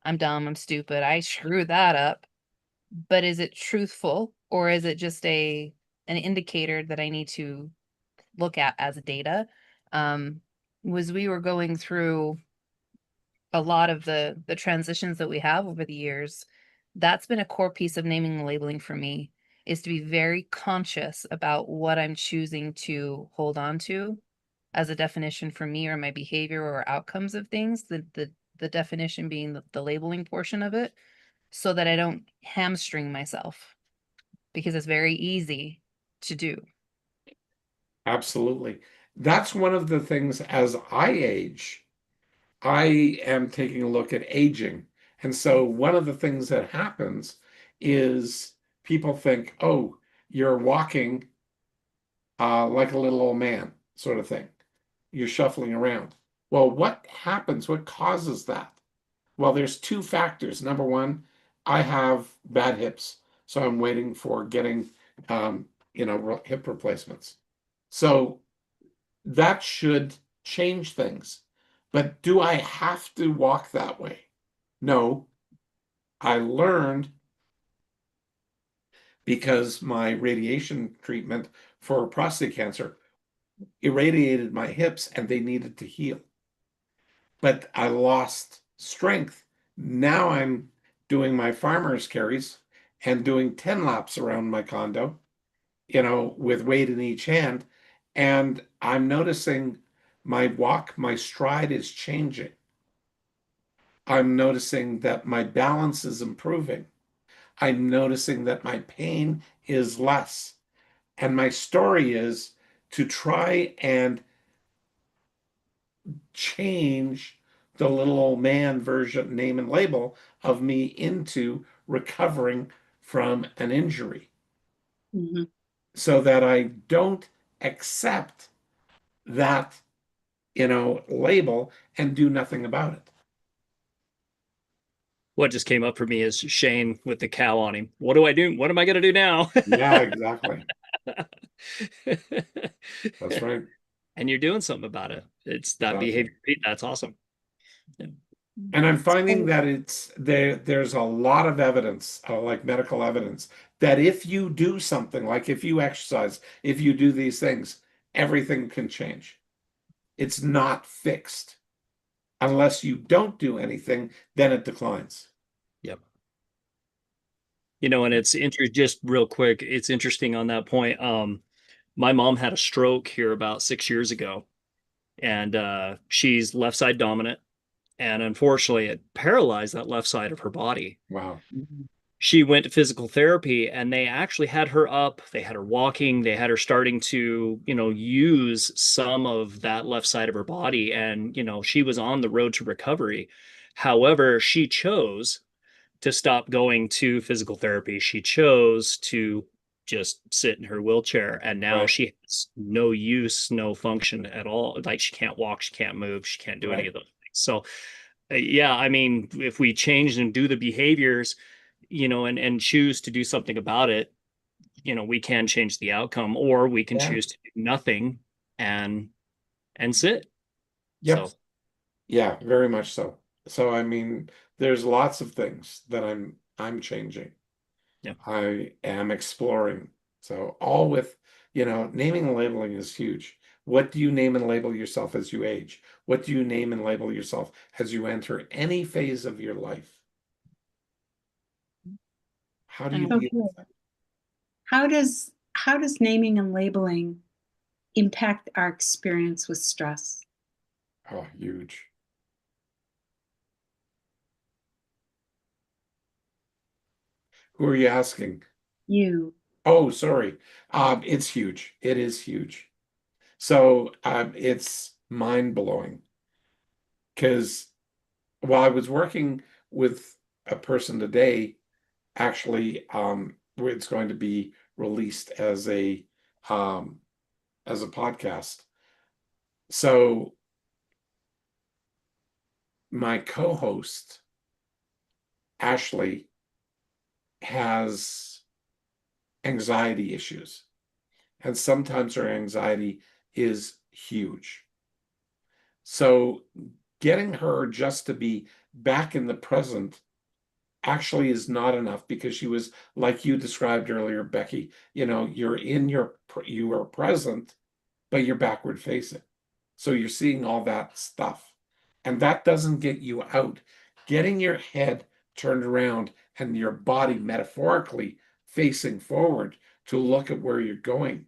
I'm dumb, I'm stupid, I screwed that up. But is it truthful, or is it just an indicator that I need to look at as data? Was we were going through a lot of the transitions that we have over the years, that's been a core piece of naming and labeling for me, is to be very conscious about what I'm choosing to hold on to as a definition for me or my behavior or outcomes of things, the definition being the labeling portion of it, so that I don't hamstring myself, because it's very easy to do. Absolutely. That's one of the things as I age, I am taking a look at aging. And so one of the things that happens is people think, oh, you're walking like a little old man, sort of thing. You're shuffling around. Well, what happens? What causes that? Well, there's two factors. Number one, I have bad hips, so I'm waiting for getting, hip replacements. So that should change things. But do I have to walk that way? No. I learned because my radiation treatment for prostate cancer irradiated my hips and they needed to heal. But I lost strength. Now I'm doing my farmer's carries and doing 10 laps around my condo, with weight in each hand. And I'm noticing my walk, my stride is changing. I'm noticing that my balance is improving. I'm noticing that my pain is less. And my story is to try and change the little old man version, name and label of me into recovering from an injury Hmm. so that I don't accept that, label and do nothing about it. What just came up for me is Shane with the cow on him. What do I do? What am I going to do now? Yeah, exactly. That's right. And you're doing something about it. It's that Exactly. behavior. That's awesome. Yeah. And I'm finding that there's a lot of evidence, like medical evidence, that if you do something, like if you exercise, if you do these things, everything can change. It's not fixed. Unless you don't do anything, then it declines. Yep. And it's just real quick, it's interesting on that point. My mom had a stroke here about 6 years ago, and she's left side dominant, and unfortunately it paralyzed that left side of her body. Wow. She went to physical therapy, and they actually had her up, they had her walking, they had her starting to use some of that left side of her body, and she was on the road to recovery. However, she chose to stop going to physical therapy. She chose to just sit in her wheelchair, and now Right. she has no use, no function at all. Like, she can't walk, she can't move, she can't do any Right. of those things. So yeah, I mean, if we change and do the behaviors, and choose to do something about it, we can change the outcome, or we can Yeah. choose to do nothing and sit. Yep. So Yeah, very much so. So I mean, there's lots of things that I'm changing. yeah. I am exploring. So all with, naming and labeling is huge. What do you name and label yourself as you age? What do you name and label yourself as you enter any phase of your life? How do you And So deal good. with that? How does naming and labeling impact our experience with stress? Oh, huge. Who are you asking? You. Oh, sorry. It's huge. It is huge. So it's mind blowing because while I was working with a person today, actually, it's going to be released um, as a podcast. So my co-host Ashley has anxiety issues, and sometimes her anxiety is huge. So getting her just to be back in the present actually is not enough because she was like you described earlier, Becky, you are present, but you're backward facing. So you're seeing all that stuff. And that doesn't get you out. Getting your head turned around and your body metaphorically facing forward to look at where you're going,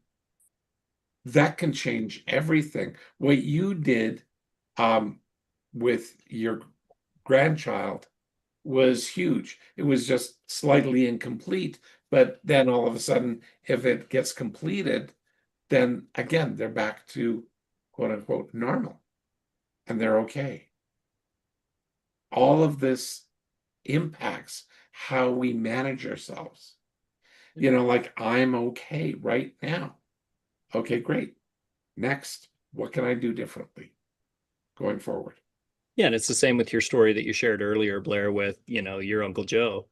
that can change everything. What you did um, with your grandchild was huge. It was just slightly incomplete, but then all of a sudden, if it gets completed, then again, they're back to quote unquote normal and they're okay. All of this impacts how we manage ourselves. Like I'm okay right now. Okay, great. Next, what can I do differently going forward? Yeah, and it's the same with your story that you shared earlier, Blair, with, your Uncle Joe.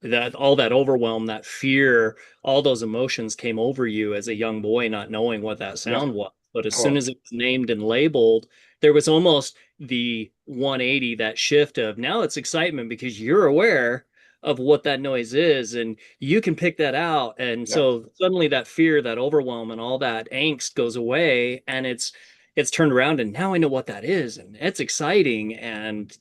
That all that overwhelm, that fear, all those emotions came over you as a young boy, not knowing what that Yeah. sound was. But as soon Oh, as it was named and labeled, there was almost the 180, that shift of now it's excitement because you're aware of what that noise is and you can pick that out. And yeah, so suddenly that fear, that overwhelm, and all that angst goes away, and it's turned around, and now I know what that is, and it's exciting. And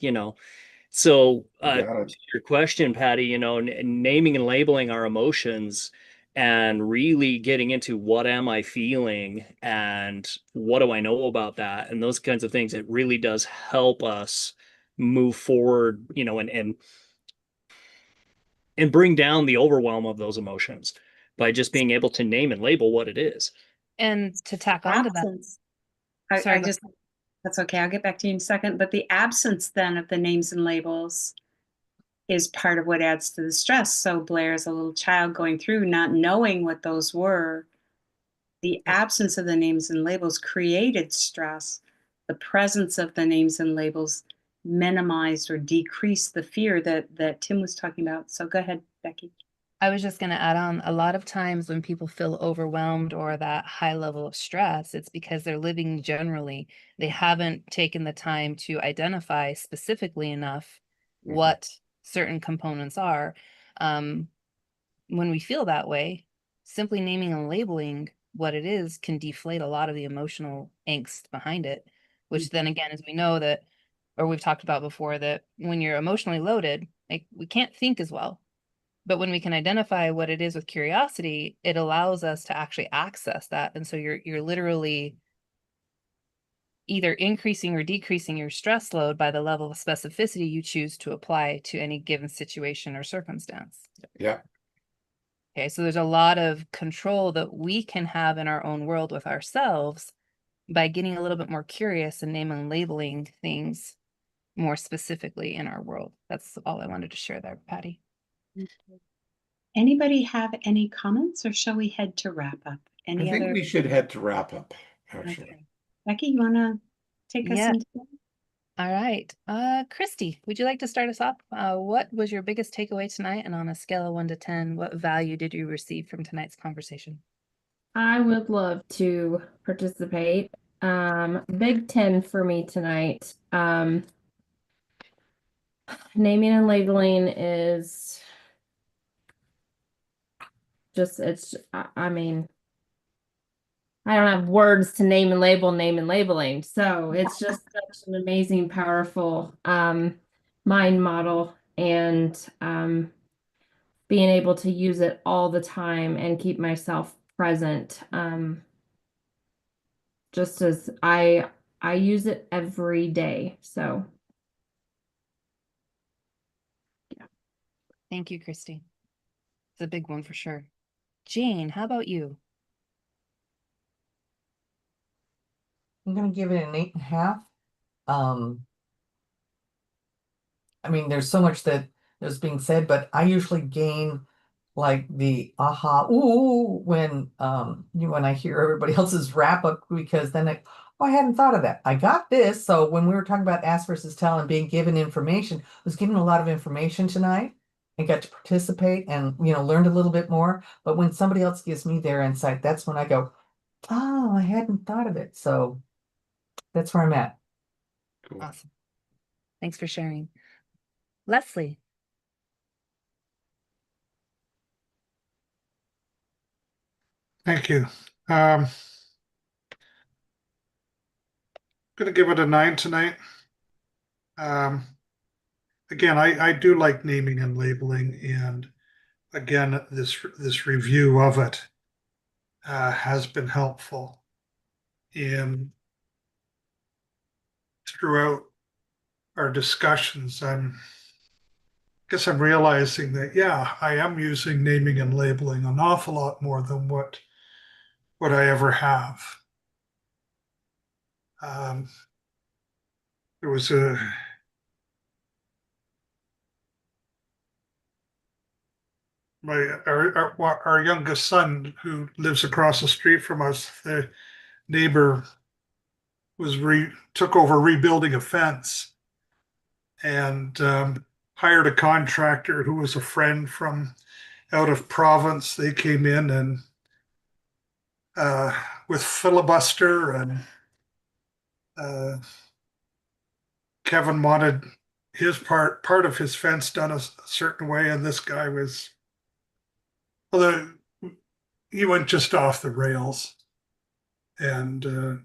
so you got to it. your question, Patty, naming and labeling our emotions and really getting into what am I feeling and what do I know about that, and those kinds of things, it really does help us move forward, and and bring down the overwhelm of those emotions by just being able to name and label what it is. And to tack on to that, Absence. I sorry, just, that's okay. I'll get back to you in a second. But the absence then of the names and labels is part of what adds to the stress. So Blair is a little child going through not knowing what those were. The absence of the names and labels created stress. The presence of the names and labels minimized or decreased the fear that Tim was talking about. So go ahead, Becky. I was just going to add on, a lot of times when people feel overwhelmed or that high level of stress, it's because they're living generally. They haven't taken the time to identify specifically enough what certain components are. When we feel that way, simply naming and labeling what it is can deflate a lot of the emotional angst behind it, which then again, as we know that, or we've talked about before, that when you're emotionally loaded, like we can't think as well. But when we can identify what it is with curiosity, it allows us to actually access that. And so you're literally either increasing or decreasing your stress load by the level of specificity you choose to apply to any given situation or circumstance. Yeah. Okay, so there's a lot of control that we can have in our own world with ourselves by getting a little bit more curious and naming and labeling things more specifically in our world. That's all I wanted to share there, Patty. Anybody have any comments, or shall we head to wrap up? I Any think other? we should head to wrap up, actually. Okay. Becky, you want to take us Yeah. into that? All right. Christy, would you like to start us off? What was your biggest takeaway tonight? And on a scale of 1 to 10, what value did you receive from tonight's conversation? I would love to participate. Big 10 for me tonight. Naming and labeling is just, I mean, I don't have words to name and labeling. So it's just such an amazing, powerful mind model, and being able to use it all the time and keep myself present. Just as I use it every day. So Thank you, Christy. It's a big one for sure. Jane, how about you? I'm gonna give it an 8.5. I mean, there's so much that is being said, but I usually gain like the aha ooh when I hear everybody else's wrap up, because then oh, I hadn't thought of that. I got this. So when we were talking about ask versus tell and being given information, I was given a lot of information tonight and got to participate and learned a little bit more. But when somebody else gives me their insight, that's when I go, oh, I hadn't thought of it. So that's where I'm at. Cool. Awesome. Thanks for sharing. Leslie. Thank you. I'm going to give it a 9 tonight. Again, I do like naming and labeling, and again, this review of it has been helpful. And throughout our discussions, guess I'm realizing that, yeah, I am using naming and labeling an awful lot more than what I ever have. There was our youngest son, who lives across the street from us. The neighbor took over rebuilding a fence, and hired a contractor who was a friend from out of province. They came in and with filibuster, and Kevin wanted his part of his fence done a certain way, and this guy was, well, he went just off the rails, and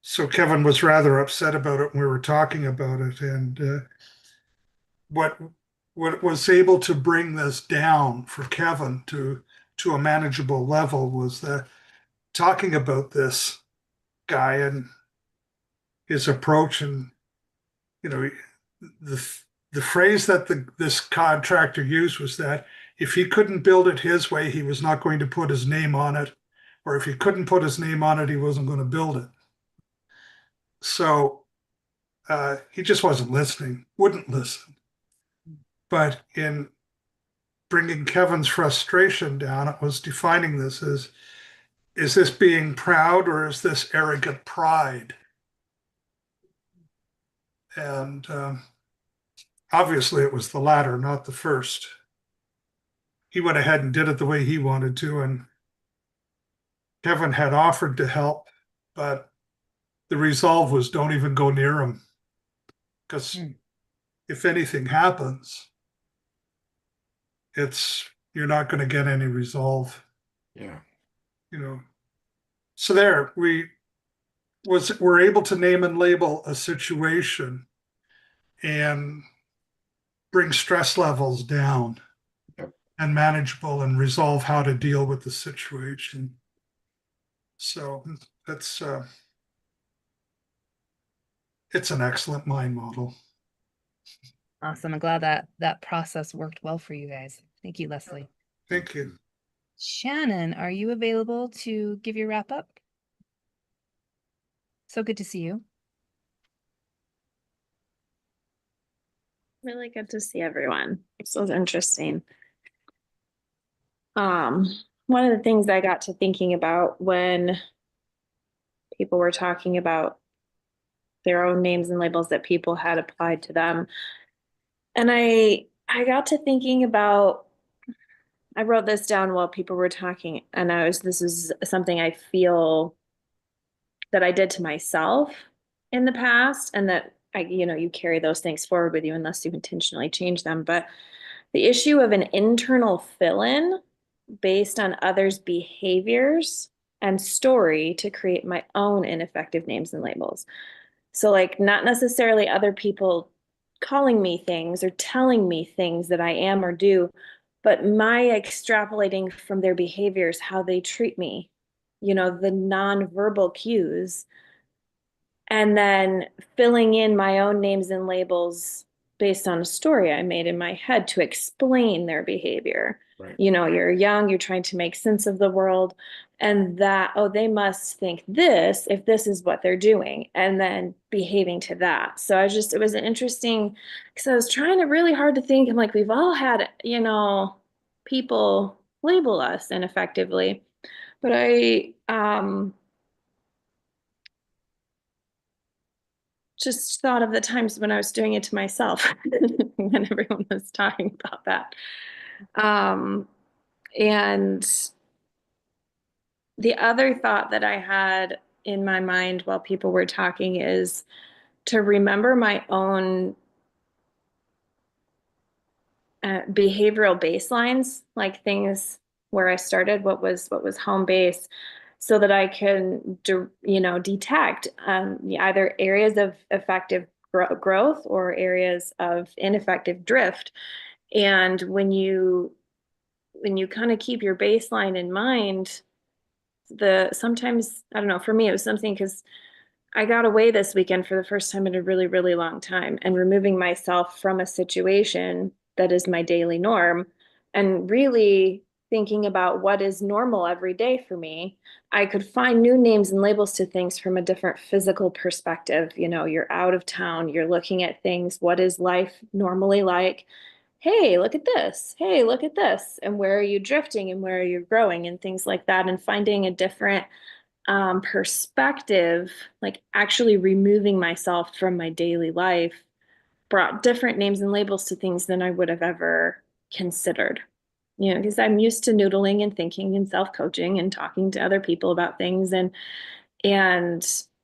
so Kevin was rather upset about it when we were talking about it, and what was able to bring this down for Kevin to a manageable level was that talking about this guy and his approach, and the the phrase that this contractor used was that if he couldn't build it his way, he was not going to put his name on it. Or if he couldn't put his name on it, he wasn't going to build it. So he just wasn't listening, wouldn't listen. But in bringing Kevin's frustration down, it was defining this as, is this being proud or is this arrogant pride? And obviously it was the latter, not the first. He went ahead and did it the way he wanted to, and Kevin had offered to help, but the resolve was don't even go near him. Because if anything happens, you're not going to get any resolve. Yeah. So there we're able to name and label a situation and bring stress levels down. Yep. And manageable and resolve how to deal with the situation. So that's it's an excellent mind model. Awesome. I'm glad that process worked well for you guys. Thank you, Leslie. Thank you. Shannon, are you available to give your wrap up? So good to see you. Really good to see everyone. This was interesting. One of the things I got to thinking about when people were talking about their own names and labels that people had applied to them, and I got to thinking about, I wrote this down while people were talking, and this is something I feel that I did to myself in the past, and that you carry those things forward with you unless you intentionally change them. But the issue of an internal fill-in based on others' behaviors and story to create my own ineffective names and labels. So like not necessarily other people calling me things or telling me things that I am or do, but my extrapolating from their behaviors, how they treat me, the nonverbal cues, and then filling in my own names and labels based on a story I made in my head to explain their behavior. Right. You're young, you're trying to make sense of the world, and that, oh, they must think this if this is what they're doing, and then behaving to that. So it was an interesting, because I was trying to really hard to think, I'm like, we've all had, people label us ineffectively. But I just thought of the times when I was doing it to myself when everyone was talking about that. And the other thought that I had in my mind while people were talking is to remember my own behavioral baselines, like things where I started, what was home base, so that I can, detect either areas of effective growth or areas of ineffective drift. And when you kind of keep your baseline in mind, sometimes, I don't know, for me, it was something because I got away this weekend for the first time in a really, really long time, and removing myself from a situation that is my daily norm and really thinking about what is normal every day for me. I could find new names and labels to things from a different physical perspective. You're out of town, you're looking at things. What is life normally like? Hey, look at this. Hey, look at this. And where are you drifting and where are you growing and things like that, and finding a different perspective, like actually removing myself from my daily life, brought different names and labels to things than I would have ever considered. Because I'm used to noodling and thinking and self-coaching and talking to other people about things, and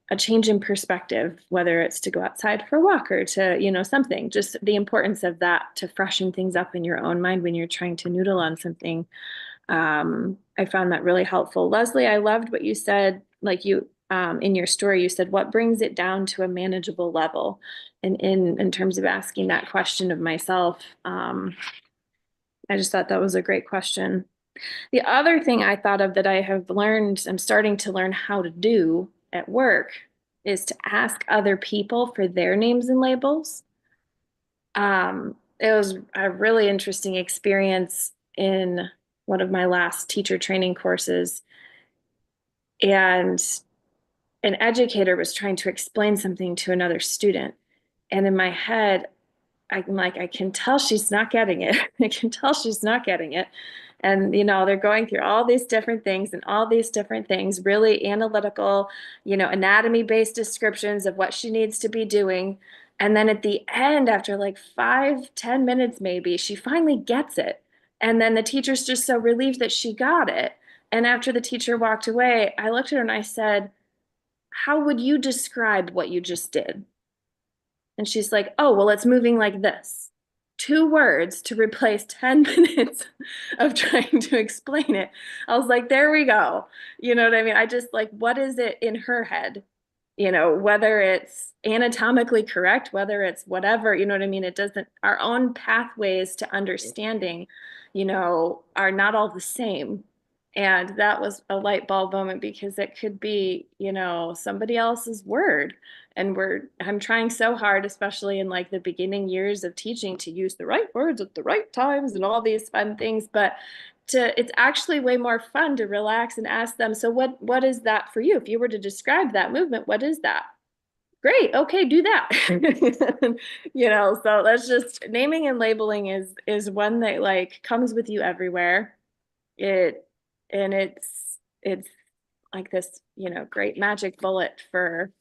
a change in perspective, whether it's to go outside for a walk or to, something, just the importance of that to freshen things up in your own mind when you're trying to noodle on something. I found that really helpful. Leslie, I loved what you said, like in your story, you said, what brings it down to a manageable level? And in terms of asking that question of myself, I just thought that was a great question. The other thing I thought of that I have learned, I'm starting to learn how to do at work, is to ask other people for their names and labels. It was a really interesting experience in one of my last teacher training courses. And an educator was trying to explain something to another student. And in my head, I'm like, I can tell she's not getting it. I can tell she's not getting it. And, they're going through all these different things and all these different things, really analytical, anatomy-based descriptions of what she needs to be doing. And then at the end, after like 5, 10 minutes, maybe, she finally gets it. And then the teacher's just so relieved that she got it. And after the teacher walked away, I looked at her and I said, how would you describe what you just did? And she's like, oh, well, it's moving like this. 2 words to replace 10 minutes of trying to explain it. I was like, there we go. You know what I mean? I just like, what is it in her head? Whether it's anatomically correct, whether it's whatever, you know what I mean? It doesn't, our own pathways to understanding, are not all the same. And that was a light bulb moment because it could be, somebody else's word. And I'm trying so hard, especially in like the beginning years of teaching, to use the right words at the right times and all these fun things. But it's actually way more fun to relax and ask them, so what is that for you? If you were to describe that movement, what is that? Great, okay, do that. So that's just, naming and labeling is one that like comes with you everywhere. It's like this, great magic bullet for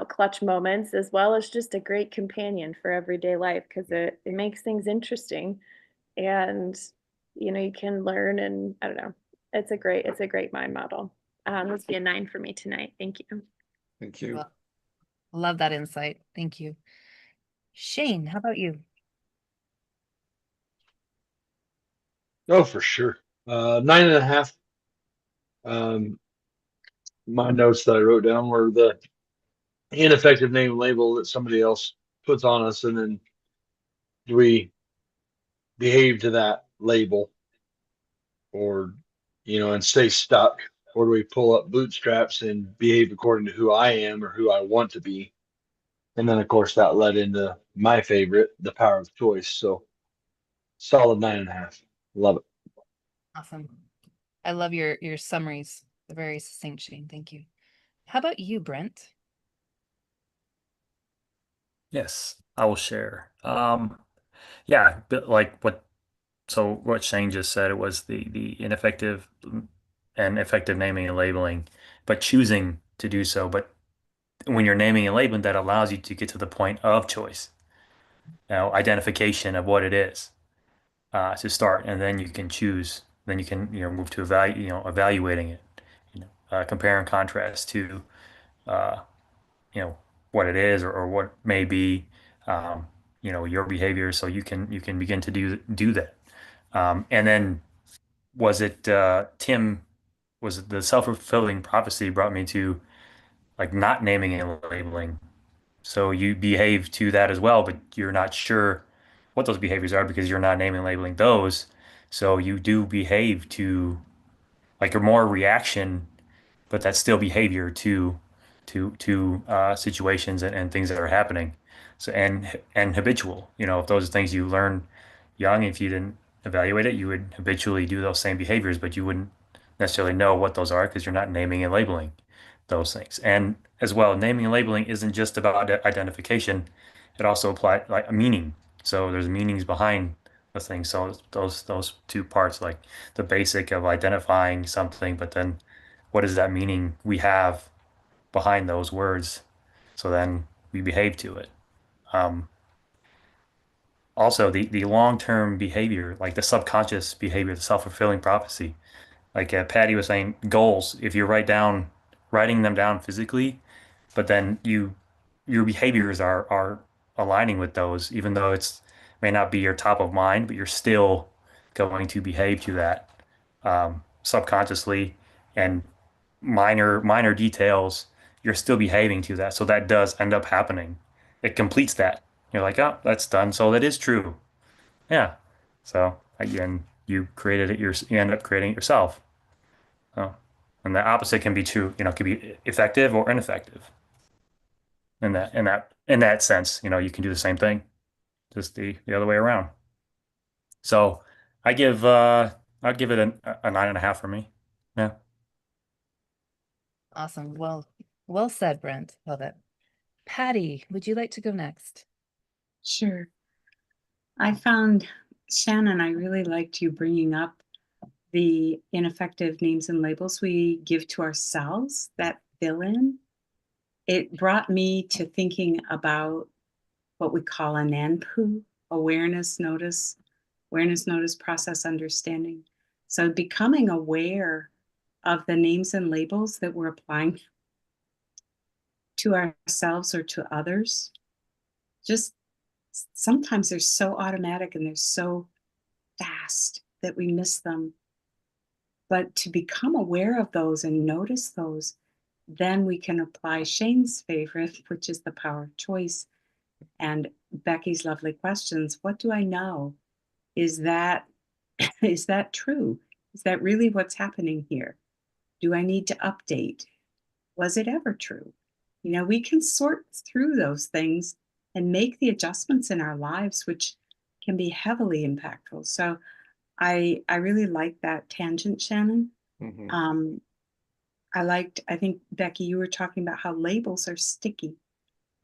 clutch moments, as well as just a great companion for everyday life, because it makes things interesting. And you can learn, and I don't know, it's a great mind model. This would be a 9 for me tonight. Thank you. Thank you. Well, love that insight. Thank you. Shane, how about you? Oh, for sure. 9.5. My notes that I wrote down were the ineffective name and label that somebody else puts on us, and then do we behave to that label, or and stay stuck, or do we pull up bootstraps and behave according to who I am or who I want to be? And then of course that led into my favorite, the power of choice. So solid 9.5. Love it. Awesome. I love your summaries. They're very succinct, Shane. Thank you. How about you, Brent? Yes, I will share. Yeah, but like what Shane just said, it was the ineffective and effective naming and labeling, but choosing to do so. But when you're naming and labeling, that allows you to get to the point of choice, identification of what it is, to start, and then you can choose. Then you can move to evaluating it, compare and contrast to uh, what it is, or what may be your behavior, so you can begin to do that. And then was it Tim, was it the self-fulfilling prophecy brought me to like not naming and labeling. So you behave to that as well, but you're not sure what those behaviors are because you're not naming and labeling those. So you do behave to like you're more reaction, but that's still behavior to situations and things that are happening. So and habitual, if those are things you learn young, if you didn't evaluate it, you would habitually do those same behaviors, but you wouldn't necessarily know what those are because you're not naming and labeling those things. And as well, naming and labeling isn't just about identification; it also applies like a meaning. So there's meanings behind the thing. So those two parts, like the basic of identifying something, but then what is that meaning we have behind those words? So then we behave to it. Um, Also, the long-term behavior, like the subconscious behavior, the self-fulfilling prophecy, like Patty was saying, goals. If you writing them down physically, but then your behaviors are aligning with those, even though it's may not be your top of mind, but you're still going to behave to that subconsciously, and minor details, you're still behaving to that. So that does end up happening. It completes that. You're like, oh, that's done. So that is true. Yeah. So again, you end up creating it yourself. Oh. And the opposite can be true, could be effective or ineffective. in that sense. You can do the same thing, just the other way around. So I give I'd give it a 9.5 for me. Yeah. Awesome. Well said, Brent. Love it. Patty, would you like to go next? Sure. I found, Shannon, I really liked you bringing up the ineffective names and labels we give to ourselves that fill in. It brought me to thinking about what we call a NANPU, awareness, notice, process, understanding. So becoming aware of the names and labels that we're applying to ourselves or to others, just sometimes they're so automatic and they're so fast that we miss them. But to become aware of those and notice those, then we can apply Shane's favorite, which is the power of choice, and Becky's lovely questions. What do I know? Is that is that true? Is that really what's happening here? Do I need to update? Was it ever true? We can sort through those things and make the adjustments in our lives, which can be heavily impactful. So I really like that tangent, Shannon. Mhm. I think, Becky, you were talking about how labels are sticky.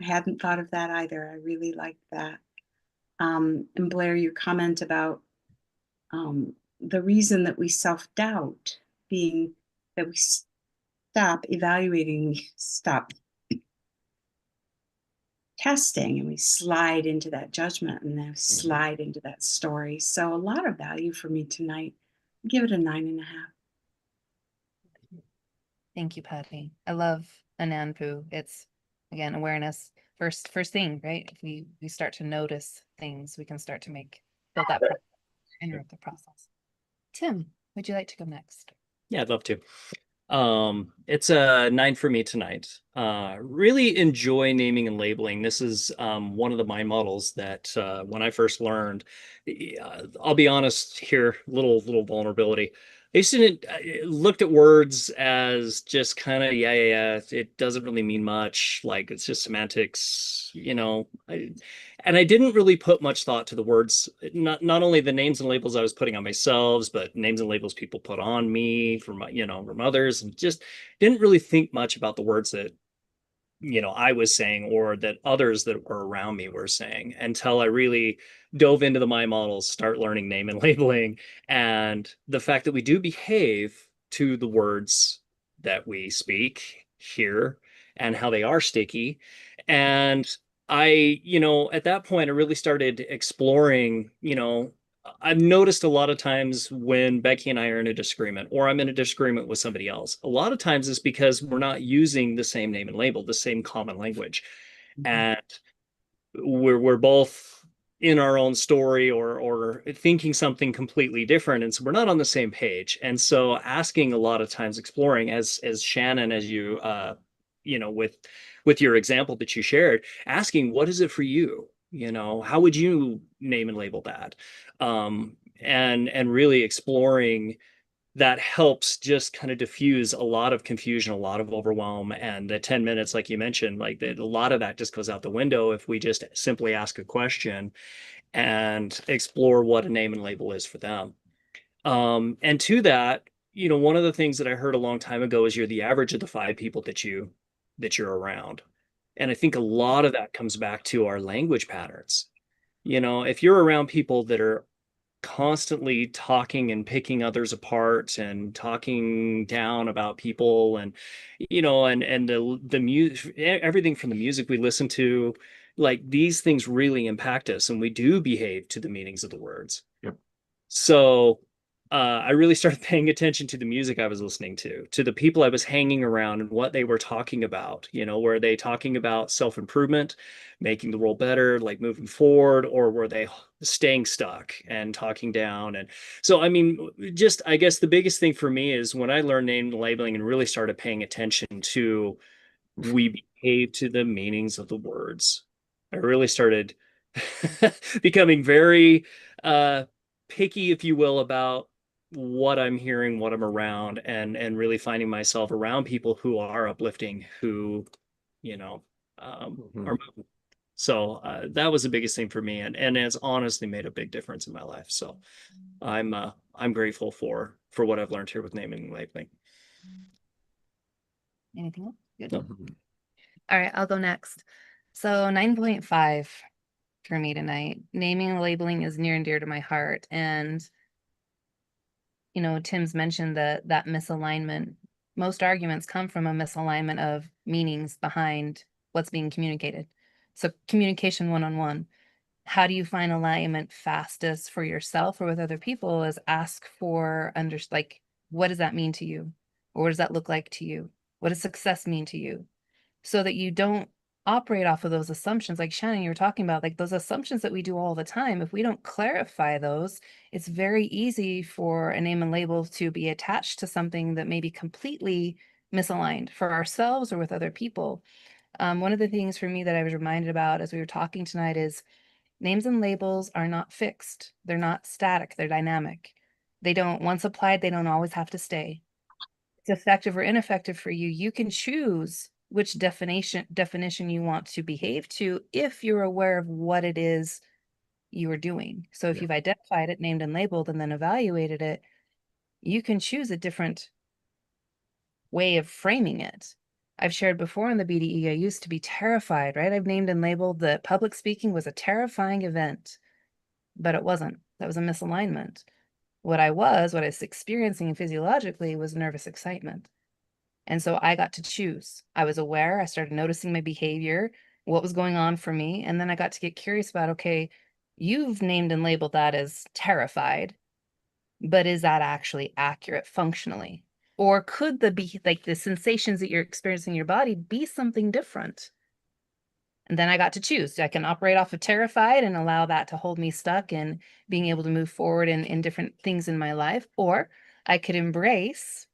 I hadn't thought of that either. I really liked that. And Blair, your comment about the reason that we self-doubt being that we stop evaluating, we stop testing, and we slide into that judgment and then slide into that story. So a lot of value for me tonight. Give it a 9.5. Thank you, Patty. I love Ananpu. It's again awareness. First thing, right? If we start to notice things, we can start to build that interrupt the process. Tim, would you like to go next? Yeah, I'd love to. It's a 9 for me tonight. Really enjoy naming and labeling. This is one of the mind models that when I first learned, I'll be honest here, little vulnerability. I used to looked at words as just kind of yeah. It doesn't really mean much. Like it's just semantics. And I didn't really put much thought to the words, not only the names and labels I was putting on myself, but names and labels people put on me from others, and just didn't really think much about the words that I was saying or that others that were around me were saying until I really dove into the mind models, start learning name and labeling, and the fact that we do behave to the words that we speak here and how they are sticky. And at that point, I really started exploring. I've noticed a lot of times when Becky and I are in a disagreement, or I'm in a disagreement with somebody else, a lot of times it's because we're not using the same name and label, the same common language. And we're both in our own story or thinking something completely different. And so we're not on the same page. And so asking a lot of times, exploring as Shannon, as with your example that you shared, asking, what is it for you? How would you name and label that? And really exploring that helps just kind of diffuse a lot of confusion, a lot of overwhelm. And the 10 minutes, like you mentioned, like a lot of that just goes out the window if we just simply ask a question and explore what a name and label is for them. And to that, one of the things that I heard a long time ago is you're the average of the 5 people that you're around. And I think a lot of that comes back to our language patterns. If you're around people that are constantly talking and picking others apart and talking down about people and the music, everything from the music we listen to, like these things really impact us and we do behave to the meanings of the words. Yep. So I really started paying attention to the music I was listening to the people I was hanging around and what they were talking about. Were they talking about self-improvement, making the world better, like moving forward, or were they staying stuck and talking down? And so, I mean, just I guess the biggest thing for me is when I learned name labeling and really started paying attention to we behave to the meanings of the words. I really started becoming very picky, if you will, about what I'm hearing, what I'm around, and really finding myself around people who are uplifting, who, you know, our movement. So that was the biggest thing for me, and it's honestly made a big difference in my life. So I'm grateful for what I've learned here with naming and labeling. Anything else? Good. No. All right, I'll go next. So 9.5 for me tonight. Naming and labeling is near and dear to my heart. And, you know, Tim's mentioned that misalignment, most arguments come from a misalignment of meanings behind what's being communicated. So communication one-on-one. How do you find alignment fastest for yourself or with other people is ask for like, what does that mean to you? Or what does that look like to you? What does success mean to you? So that you don't operate off of those assumptions, like Shannon, you were talking about, like those assumptions that we do all the time. If we don't clarify those, it's very easy for a name and label to be attached to something that may be completely misaligned for ourselves or with other people. One of the things for me that I was reminded about as we were talking tonight is names and labels are not fixed. They're not static. They're dynamic. They don't, once applied, they don't always have to stay. It's effective or ineffective for you. You can choose which definition you want to behave to if you're aware of what it is you are doing. So if you've identified it, named and labeled, and then evaluated it, you can choose a different way of framing it. I've shared before in the BDE, I used to be terrified, right? I've named and labeled that public speaking was a terrifying event, but it wasn't. That was a misalignment. What I was experiencing physiologically was nervous excitement. And so I got to choose. I was aware, I started noticing my behavior, what was going on for me. And then I got to get curious about, okay, you've named and labeled that as terrified, but is that actually accurate functionally? Or could the sensations that you're experiencing in your body be something different? And then I got to choose. I can operate off of terrified and allow that to hold me stuck and being able to move forward in different things in my life. Or I could embrace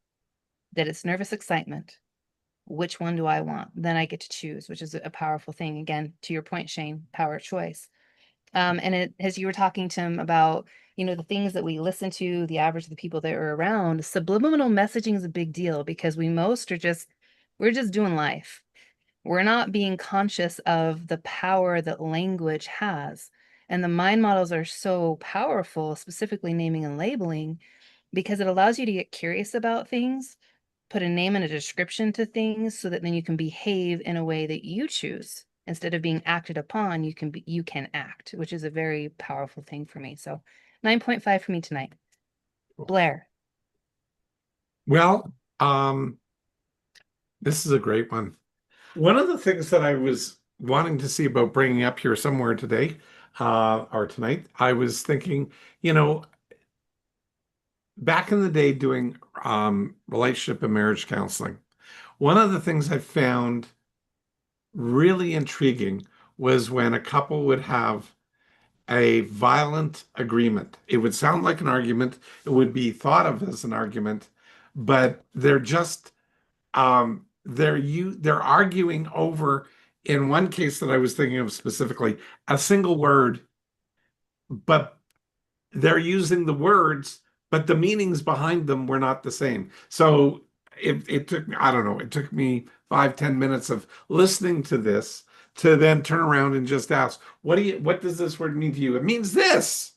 that it's nervous excitement. Which one do I want? Then I get to choose, which is a powerful thing. Again, to your point, Shane, power of choice. And as you were talking, Tim, about, you know, the things that we listen to, the average of the people that are around, subliminal messaging is a big deal because we're just doing life. We're not being conscious of the power that language has. And the mind models are so powerful, specifically naming and labeling, because it allows you to get curious about things, put a name and a description to things so that then you can behave in a way that you choose. Instead of being acted upon, you can act, which is a very powerful thing for me. So 9.5 for me tonight. Blair. Well, this is a great one. One of the things that I was wanting to see about bringing up here somewhere today, or tonight, I was thinking, you know, back in the day doing relationship and marriage counseling, one of the things I found really intriguing was when a couple would have a violent agreement. It would sound like an argument, it would be thought of as an argument, but they're arguing over, in one case that I was thinking of specifically, a single word, but they're using the words, but the meanings behind them were not the same. So it took me, I don't know, it took me 5-10 minutes of listening to this to then turn around and just ask, what does this word mean to you? It means this.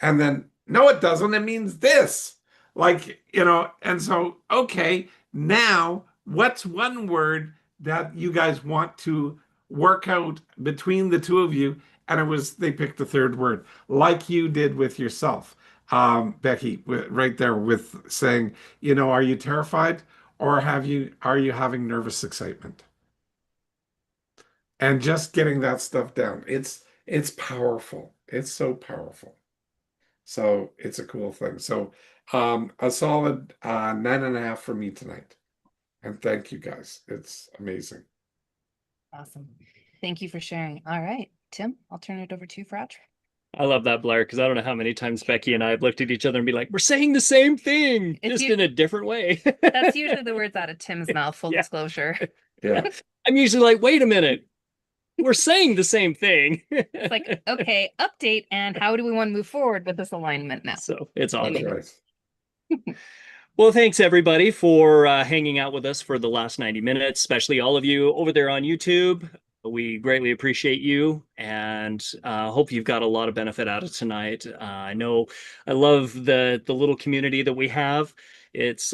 And then, no, it doesn't. It means this. Like, you know, and so, okay, now what's one word that you guys want to work out between the two of you? And they picked the third word, like you did with yourself, Becky, right there with saying, you know, are you terrified or are you having nervous excitement? And just getting that stuff down. It's powerful. It's so powerful. So it's a cool thing. So a solid 9.5 for me tonight. And thank you guys. It's amazing. Awesome. Thank you for sharing. All right, Tim, I'll turn it over to you for outro. I love that, Blair, because I don't know how many times Becky and I have looked at each other and be like, we're saying the same thing, just in a different way. That's usually the words out of Tim's mouth, full disclosure. Yeah. I'm usually like, wait a minute. We're saying the same thing. It's like, okay, update, and how do we want to move forward with this alignment now? So it's all That's good. right. Well, thanks everybody for hanging out with us for the last 90 minutes, especially all of you over there on YouTube. We greatly appreciate you, and hope you've got a lot of benefit out of tonight. I know I love the little community that we have. It's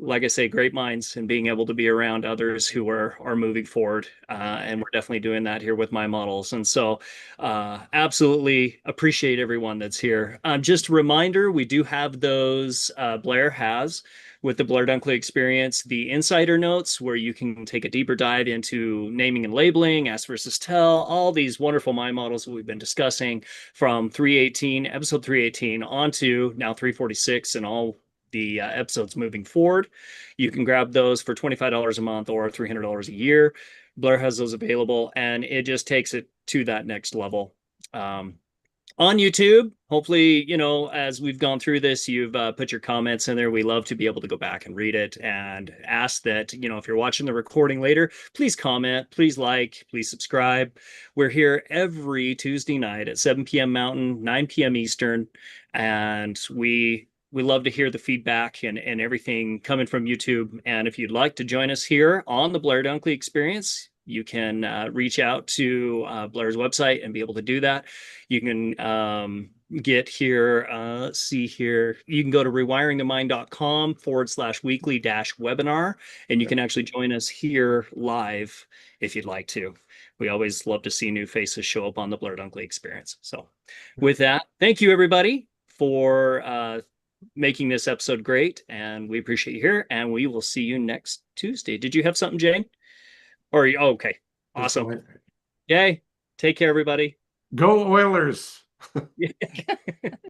like I say, great minds, and being able to be around others who are moving forward. And we're definitely doing that here with my models. And so, absolutely appreciate everyone that's here. Just a reminder, we do have those. Blair has, with the Blair Dunkley experience, the insider notes where you can take a deeper dive into naming and labeling, ask versus tell, all these wonderful mind models that we've been discussing from 318, episode 318, on to now 346, and all the episodes moving forward. You can grab those for $25 a month or $300 a year. Blair has those available, and it just takes it to that next level. On YouTube, hopefully, as we've gone through this, you've put your comments in there. We love to be able to go back and read it, and ask that, if you're watching the recording later, please comment, please like, please subscribe. We're here every Tuesday night at 7 p.m. Mountain, 9 p.m. Eastern, and we love to hear the feedback and everything coming from YouTube. And if you'd like to join us here on the Blair Dunkley Experience, you can reach out to Blair's website and be able to do that. You can get here, see here, you can go to rewiringthemind.com/weekly-webinar, and you can actually join us here live if you'd like to. We always love to see new faces show up on the Blair Dunkley Experience. So with that, thank you everybody for making this episode great, and we appreciate you here, and we will see you next Tuesday. Did you have something, Jane? Or okay, awesome. Yay. Take care, everybody. Go Oilers.